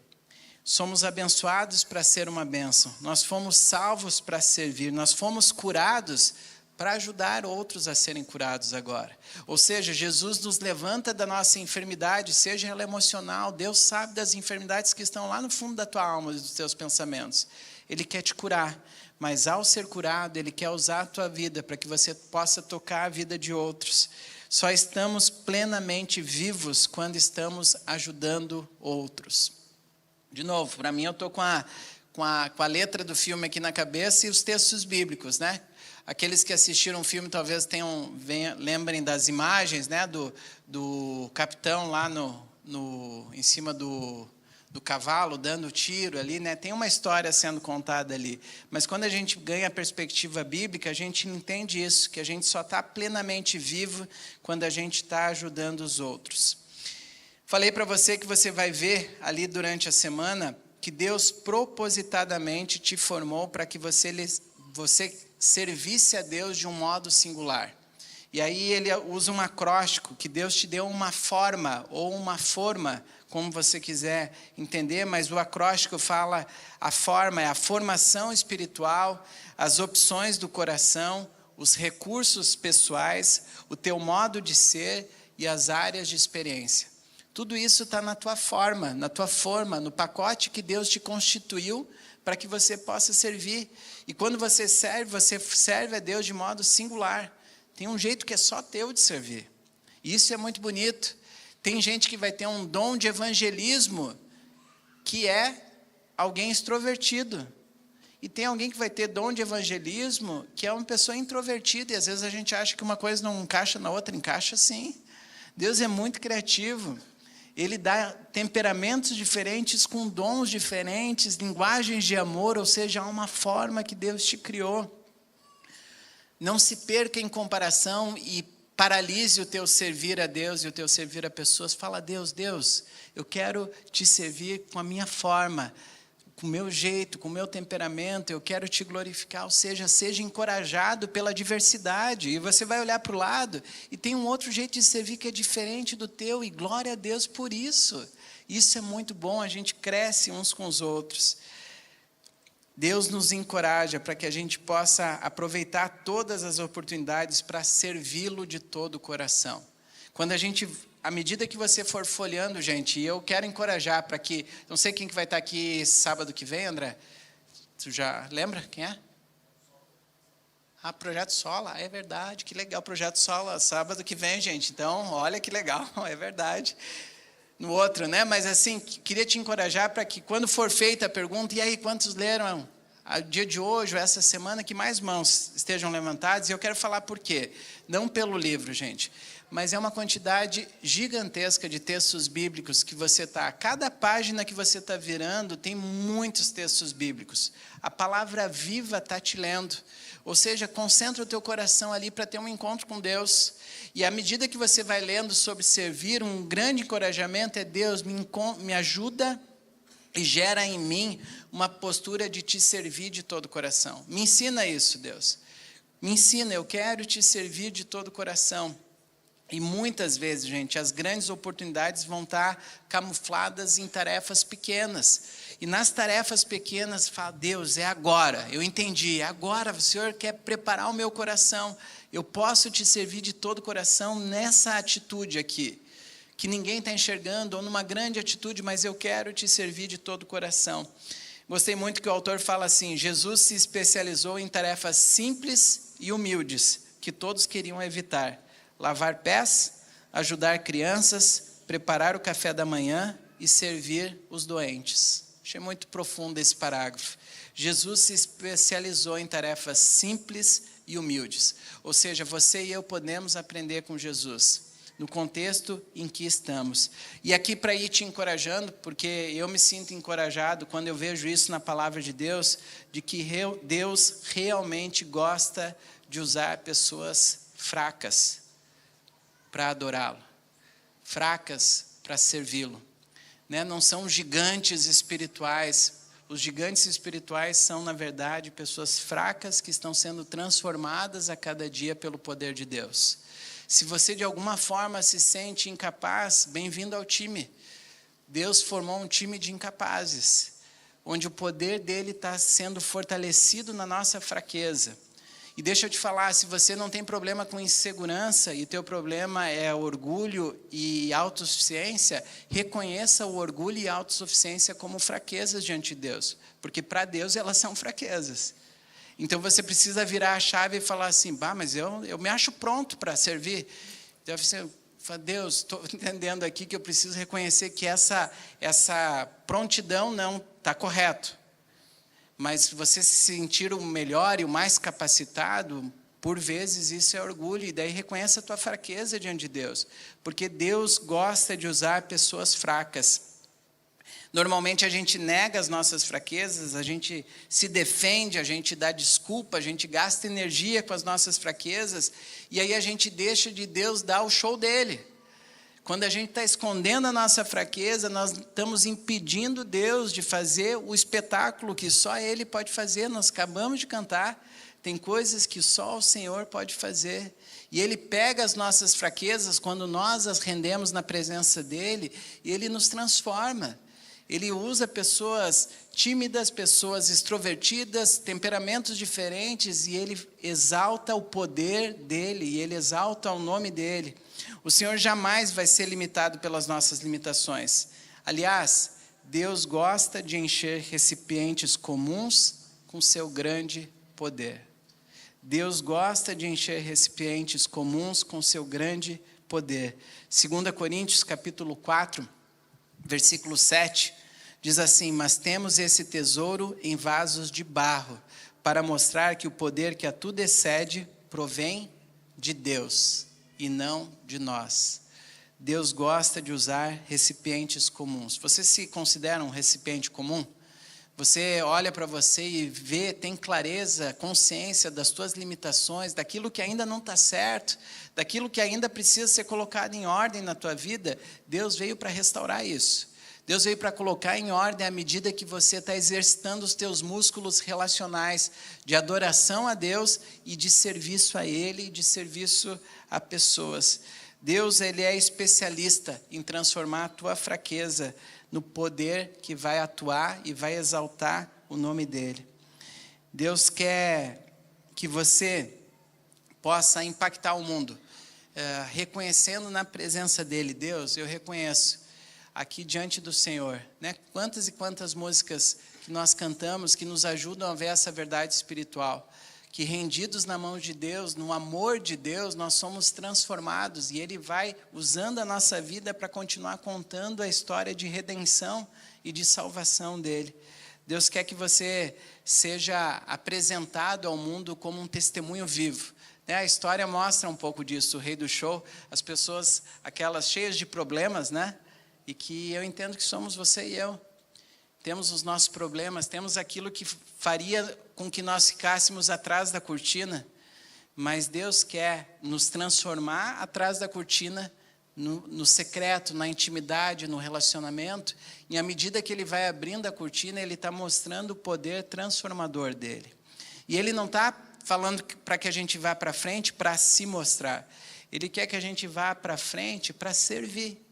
Somos abençoados para ser uma bênção. Nós fomos salvos para servir. Nós fomos curados para ajudar outros a serem curados agora. Ou seja, Jesus nos levanta da nossa enfermidade, seja ela emocional. Deus sabe das enfermidades que estão lá no fundo da tua alma e dos teus pensamentos. Ele quer te curar, mas ao ser curado, Ele quer usar a tua vida para que você possa tocar a vida de outros. Só estamos plenamente vivos quando estamos ajudando outros. De novo, para mim eu estou com a letra do filme aqui na cabeça e os textos bíblicos, né? Aqueles que assistiram o filme talvez lembrem das imagens, né? Do capitão lá em cima do cavalo, dando tiro ali, né? Tem uma história sendo contada ali. Mas quando a gente ganha a perspectiva bíblica, a gente entende isso, que a gente só está plenamente vivo quando a gente está ajudando os outros. Falei para você que você vai ver ali durante a semana que Deus propositadamente te formou para que você servisse a Deus de um modo singular. E aí ele usa um acróstico, que Deus te deu uma forma, ou uma forma, como você quiser entender, mas o acróstico fala, a forma é a formação espiritual, as opções do coração, os recursos pessoais, o teu modo de ser e as áreas de experiência. Tudo isso está na tua forma, no pacote que Deus te constituiu para que você possa servir. E quando você serve a Deus de modo singular. Tem um jeito que é só teu de servir. E isso é muito bonito. Tem gente que vai ter um dom de evangelismo que é alguém extrovertido. E tem alguém que vai ter dom de evangelismo que é uma pessoa introvertida. E às vezes a gente acha que uma coisa não encaixa na outra. Encaixa sim. Deus é muito criativo. Ele dá temperamentos diferentes, com dons diferentes, linguagens de amor, ou seja, há uma forma que Deus te criou. Não se perca em comparação e paralise o teu servir a Deus e o teu servir a pessoas. Fala, Deus, eu quero te servir com a minha forma, com o meu jeito, com o meu temperamento, eu quero te glorificar, ou seja encorajado pela diversidade. E você vai olhar para o lado e tem um outro jeito de servir que é diferente do teu, e glória a Deus por isso. Isso é muito bom, a gente cresce uns com os outros. Deus nos encoraja para que a gente possa aproveitar todas as oportunidades para servi-lo de todo o coração. Quando à medida que você for folheando, gente, e eu quero encorajar para que, não sei quem que vai estar aqui sábado que vem, André, tu já lembra quem é? Projeto Sola, é verdade, que legal, Projeto Sola, sábado que vem, gente, então, olha que legal, é verdade. No outro, né, mas assim, queria te encorajar para que quando for feita a pergunta, e aí, quantos leram o dia de hoje, ou essa semana, que mais mãos estejam levantadas, e eu quero falar por quê. Não pelo livro, gente, mas é uma quantidade gigantesca de textos bíblicos que você está... Cada página que você está virando tem muitos textos bíblicos. A palavra viva está te lendo. Ou seja, concentra o teu coração ali para ter um encontro com Deus. E à medida que você vai lendo sobre servir, um grande encorajamento é: Deus, me ajuda e gera em mim uma postura de te servir de todo o coração. Me ensina isso, Deus. Me ensina, eu quero te servir de todo o coração. E muitas vezes, gente, as grandes oportunidades vão estar camufladas em tarefas pequenas. E nas tarefas pequenas, fala: Deus, é agora, eu entendi, é agora, o Senhor quer preparar o meu coração. Eu posso te servir de todo o coração nessa atitude aqui, que ninguém está enxergando, ou numa grande atitude, mas eu quero te servir de todo o coração. Gostei muito que o autor fala assim: Jesus se especializou em tarefas simples e humildes, que todos queriam evitar. Lavar pés, ajudar crianças, preparar o café da manhã e servir os doentes. Achei muito profundo esse parágrafo. Jesus se especializou em tarefas simples e humildes. Ou seja, você e eu podemos aprender com Jesus, no contexto em que estamos. E aqui para ir te encorajando, porque eu me sinto encorajado quando eu vejo isso na palavra de Deus, de que Deus realmente gosta de usar pessoas fracas para adorá-lo, fracas para servi-lo. Não são gigantes espirituais. Os gigantes espirituais são, na verdade, pessoas fracas que estão sendo transformadas a cada dia pelo poder de Deus. Se você de alguma forma se sente incapaz, bem-vindo ao time. Deus formou um time de incapazes, onde o poder dele está sendo fortalecido na nossa fraqueza. E deixa eu te falar, se você não tem problema com insegurança e teu problema é orgulho e autossuficiência, reconheça o orgulho e a autossuficiência como fraquezas diante de Deus, porque para Deus elas são fraquezas. Então você precisa virar a chave e falar assim: mas eu me acho pronto para servir. Então você fala: Deus, estou entendendo aqui que eu preciso reconhecer que essa prontidão não está correto. Mas se você se sentir o melhor e o mais capacitado, por vezes isso é orgulho. E daí reconheça a tua fraqueza diante de Deus. Porque Deus gosta de usar pessoas fracas. Normalmente a gente nega as nossas fraquezas, a gente se defende, a gente dá desculpa, a gente gasta energia com as nossas fraquezas. E aí a gente deixa de Deus dar o show dele. Quando a gente está escondendo a nossa fraqueza, nós estamos impedindo Deus de fazer o espetáculo que só Ele pode fazer. Nós acabamos de cantar, tem coisas que só o Senhor pode fazer. E Ele pega as nossas fraquezas, quando nós as rendemos na presença dEle, e Ele nos transforma. Ele usa pessoas tímidas, pessoas extrovertidas, temperamentos diferentes, e Ele exalta o poder dEle, e Ele exalta o nome dEle. O Senhor jamais vai ser limitado pelas nossas limitações. Aliás, Deus gosta de encher recipientes comuns com seu grande poder. Deus gosta de encher recipientes comuns com seu grande poder. 2 Coríntios capítulo 4, versículo 7, diz assim: mas temos esse tesouro em vasos de barro, para mostrar que o poder que a tudo excede provém de Deus e não de nós. Deus gosta de usar recipientes comuns. Você se considera um recipiente comum? Você olha para você e vê, tem clareza, consciência das tuas limitações, daquilo que ainda não está certo, daquilo que ainda precisa ser colocado em ordem na tua vida. Deus veio para restaurar isso. Deus veio para colocar em ordem à medida que você está exercitando os teus músculos relacionais de adoração a Deus e de serviço a Ele e de serviço a pessoas. Deus, Ele é especialista em transformar a tua fraqueza no poder que vai atuar e vai exaltar o nome dEle. Deus quer que você possa impactar o mundo, reconhecendo na presença dEle. Deus, eu reconheço aqui diante do Senhor, quantas e quantas músicas que nós cantamos que nos ajudam a ver essa verdade espiritual, que rendidos na mão de Deus, no amor de Deus, nós somos transformados, e Ele vai usando a nossa vida para continuar contando a história de redenção e de salvação dEle. Deus quer que você seja apresentado ao mundo como um testemunho vivo. A história mostra um pouco disso, o Rei do Show, as pessoas, aquelas cheias de problemas, né? E que eu entendo que somos você e eu. Temos os nossos problemas, temos aquilo que faria com que nós ficássemos atrás da cortina, mas Deus quer nos transformar atrás da cortina, no secreto, na intimidade, no relacionamento, e à medida que Ele vai abrindo a cortina, Ele está mostrando o poder transformador dEle. E Ele não está falando para que a gente vá para frente para se mostrar, Ele quer que a gente vá para frente para servir,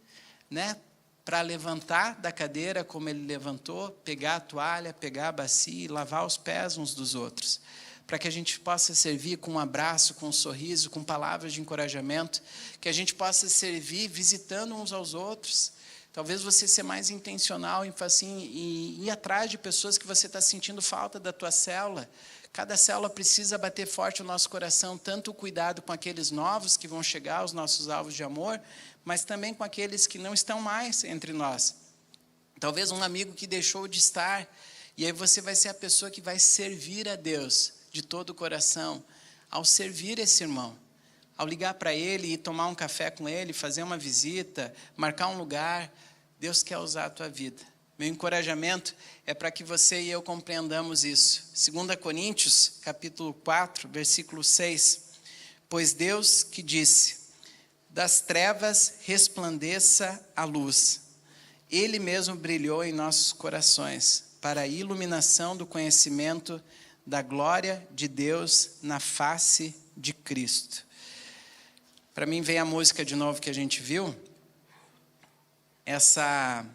né? Para levantar da cadeira como Ele levantou, pegar a toalha, pegar a bacia e lavar os pés uns dos outros, para que a gente possa servir com um abraço, com um sorriso, com palavras de encorajamento, que a gente possa servir visitando uns aos outros. Talvez você ser mais intencional em ir atrás de pessoas que você está sentindo falta da tua célula. Cada célula precisa bater forte o nosso coração, tanto o cuidado com aqueles novos que vão chegar, os nossos alvos de amor, mas também com aqueles que não estão mais entre nós. Talvez um amigo que deixou de estar, e aí você vai ser a pessoa que vai servir a Deus de todo o coração, ao servir esse irmão, ao ligar para ele e tomar um café com ele, fazer uma visita, marcar um lugar. Deus quer usar a tua vida. Meu encorajamento é para que você e eu compreendamos isso. 2 Coríntios, capítulo 4, versículo 6. Pois Deus que disse, das trevas resplandeça a luz. Ele mesmo brilhou em nossos corações, para a iluminação do conhecimento da glória de Deus na face de Cristo. Para mim vem a música de novo que a gente viu. Essa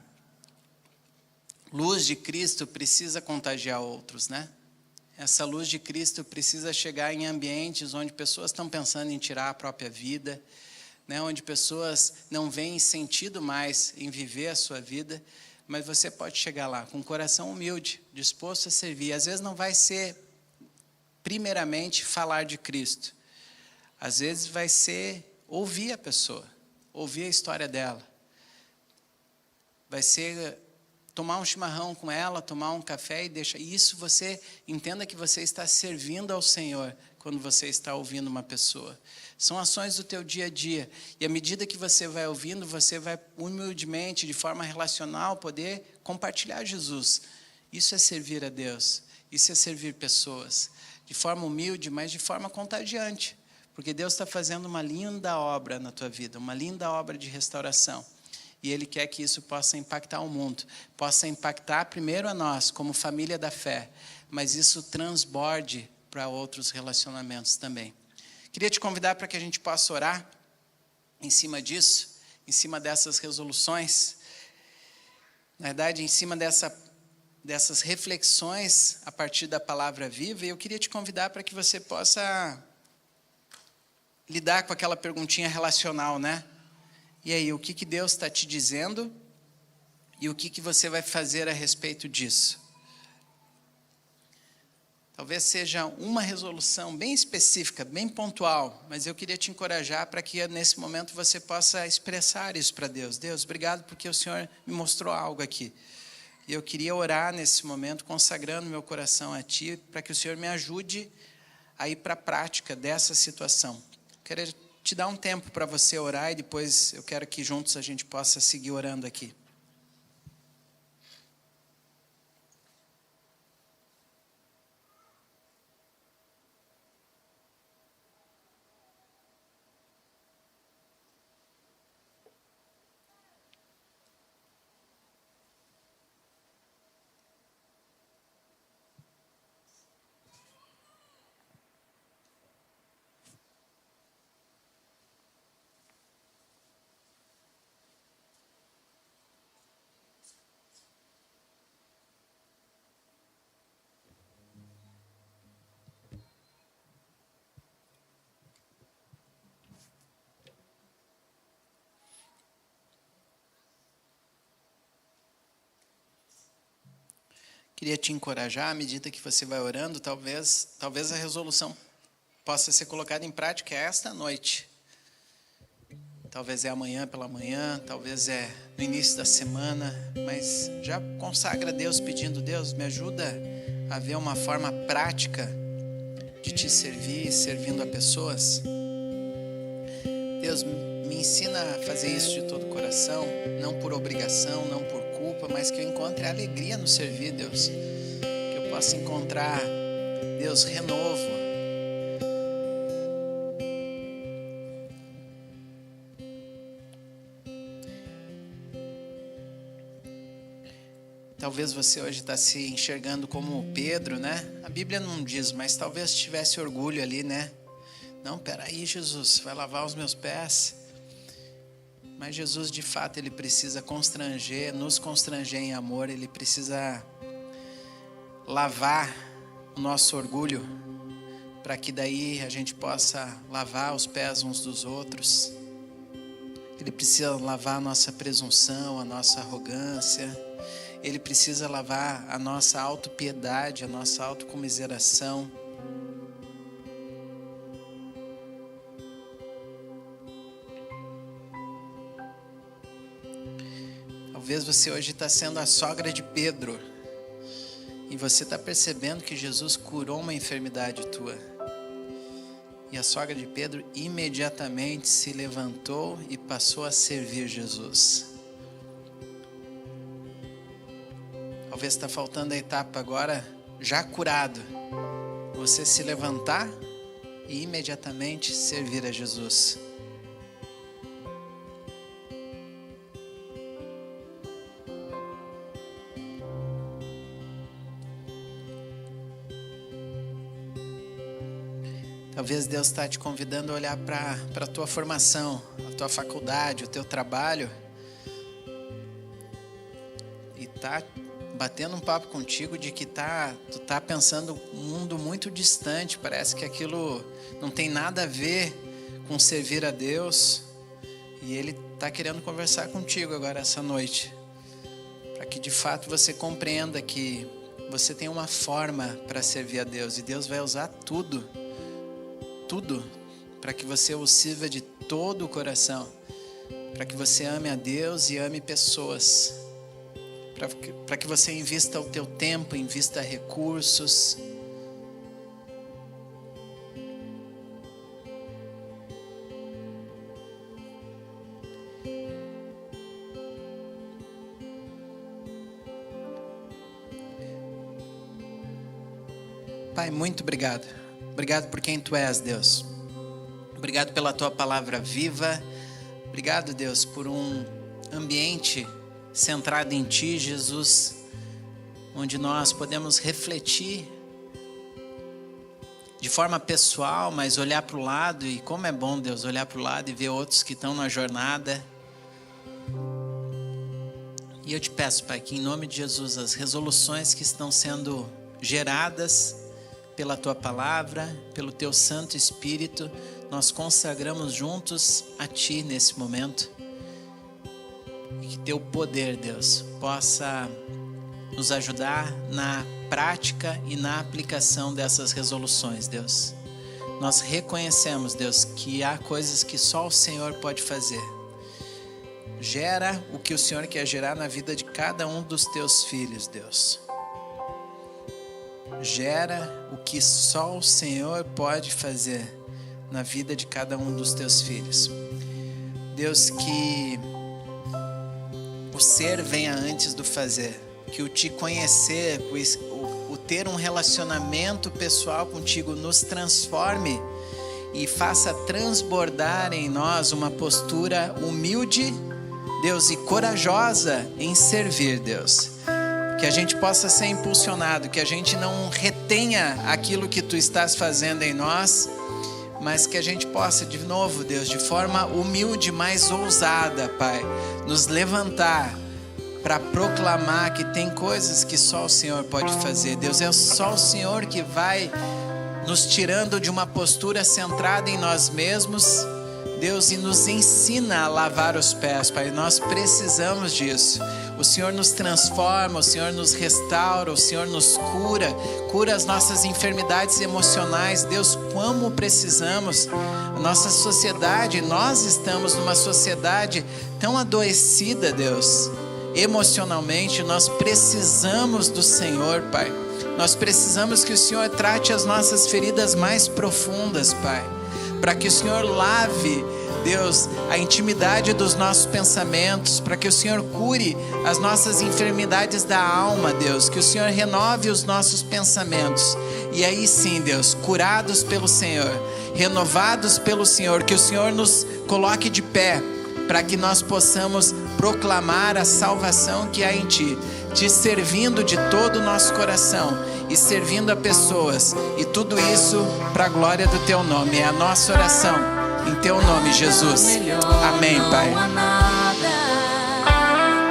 luz de Cristo precisa contagiar outros, né? Essa luz de Cristo precisa chegar em ambientes onde pessoas estão pensando em tirar a própria vida, né? Onde pessoas não veem sentido mais em viver a sua vida, mas você pode chegar lá com um coração humilde, disposto a servir. Às vezes não vai ser, primeiramente, falar de Cristo. Às vezes vai ser ouvir a pessoa, ouvir a história dela. Vai ser tomar um chimarrão com ela, tomar um café e deixar. Isso você entenda que você está servindo ao Senhor quando você está ouvindo uma pessoa. São ações do teu dia a dia. E à medida que você vai ouvindo, você vai humildemente, de forma relacional, poder compartilhar Jesus. Isso é servir a Deus. Isso é servir pessoas. De forma humilde, mas de forma contagiante. Porque Deus está fazendo uma linda obra na tua vida, uma linda obra de restauração. E Ele quer que isso possa impactar o mundo, possa impactar primeiro a nós, como família da fé, mas isso transborde para outros relacionamentos também. Queria te convidar para que a gente possa orar em cima disso, em cima dessas resoluções, na verdade, em cima dessas reflexões a partir da palavra viva, e eu queria te convidar para que você possa lidar com aquela perguntinha relacional, né? E aí, o que Deus está te dizendo e o que você vai fazer a respeito disso? Talvez seja uma resolução bem específica, bem pontual, mas eu queria te encorajar para que nesse momento você possa expressar isso para Deus. Deus, obrigado porque o Senhor me mostrou algo aqui. E eu queria orar nesse momento, consagrando meu coração a Ti, para que o Senhor me ajude a ir para a prática dessa situação. Quero te dar um tempo para você orar e depois eu quero que juntos a gente possa seguir orando aqui. Queria te encorajar, à medida que você vai orando, talvez a resolução possa ser colocada em prática esta noite. talvez é amanhã pela manhã, talvez é no início da semana, mas já consagra a Deus pedindo: Deus, me ajuda a ver uma forma prática de te servir, servindo a pessoas. Deus, me ensina a fazer isso de todo o coração, não por obrigação, não por culpa, mas que eu encontre alegria no servir, Deus. Que eu possa encontrar, Deus, renovo. Talvez você hoje está se enxergando como Pedro, né? A Bíblia não diz, mas talvez tivesse orgulho ali, né? Não, peraí, Jesus, vai lavar os meus pés. Mas Jesus, de fato, ele precisa constranger, nos constranger em amor. Ele precisa lavar o nosso orgulho, para que daí a gente possa lavar os pés uns dos outros. Ele precisa lavar a nossa presunção, a nossa arrogância. Ele precisa lavar a nossa autopiedade, a nossa autocomiseração. Talvez você hoje está sendo a sogra de Pedro e você está percebendo que Jesus curou uma enfermidade tua. E a sogra de Pedro imediatamente se levantou e passou a servir Jesus. Talvez está faltando a etapa agora, já curado, você se levantar e imediatamente servir a Jesus. Talvez Deus está te convidando a olhar para a tua formação, a tua faculdade, o teu trabalho, e está batendo um papo contigo de que tu tá pensando um mundo muito distante. Parece que aquilo não tem nada a ver com servir a Deus. E Ele está querendo conversar contigo agora essa noite, para que de fato você compreenda que você tem uma forma para servir a Deus. E Deus vai usar tudo, para que você o sirva de todo o coração, para que você ame a Deus e ame pessoas, para que você invista o teu tempo, invista recursos. Pai, muito obrigado. Obrigado por quem Tu és, Deus. Obrigado pela Tua palavra viva. Obrigado, Deus, por um ambiente centrado em Ti, Jesus, onde nós podemos refletir de forma pessoal, mas olhar para o lado. E como é bom, Deus, olhar para o lado e ver outros que estão na jornada. E eu te peço, Pai, que em nome de Jesus, as resoluções que estão sendo geradas pela Tua palavra, pelo Teu Santo Espírito, nós consagramos juntos a Ti nesse momento. E que Teu poder, Deus, possa nos ajudar na prática e na aplicação dessas resoluções, Deus. Nós reconhecemos, Deus, que há coisas que só o Senhor pode fazer. Gera o que o Senhor quer gerar na vida de cada um dos Teus filhos, Deus. Gera o que só o Senhor pode fazer na vida de cada um dos Teus filhos. Deus, que o ser venha antes do fazer, que o Te conhecer, o ter um relacionamento pessoal contigo nos transforme e faça transbordar em nós uma postura humilde, Deus, e corajosa em servir, Deus. Que a gente possa ser impulsionado, que a gente não retenha aquilo que Tu estás fazendo em nós, mas que a gente possa, de novo, Deus, de forma humilde, mais ousada, Pai, nos levantar para proclamar que tem coisas que só o Senhor pode fazer. Deus, é só o Senhor que vai nos tirando de uma postura centrada em nós mesmos, Deus, e nos ensina a lavar os pés, Pai. Nós precisamos disso. O Senhor nos transforma, o Senhor nos restaura, o Senhor nos cura as nossas enfermidades emocionais. Deus, como precisamos. A nossa sociedade, nós estamos numa sociedade tão adoecida, Deus, emocionalmente. Nós precisamos do Senhor, Pai. Nós precisamos que o Senhor trate as nossas feridas mais profundas, Pai, para que o Senhor lave, Deus, a intimidade dos nossos pensamentos, para que o Senhor cure as nossas enfermidades da alma, Deus, que o Senhor renove os nossos pensamentos. E aí sim, Deus, curados pelo Senhor, renovados pelo Senhor, que o Senhor nos coloque de pé, para que nós possamos proclamar a salvação que há em Ti, Te servindo de todo o nosso coração e servindo a pessoas, e tudo isso para a glória do Teu nome. É a nossa oração em Teu nome, Jesus. Amém, Pai.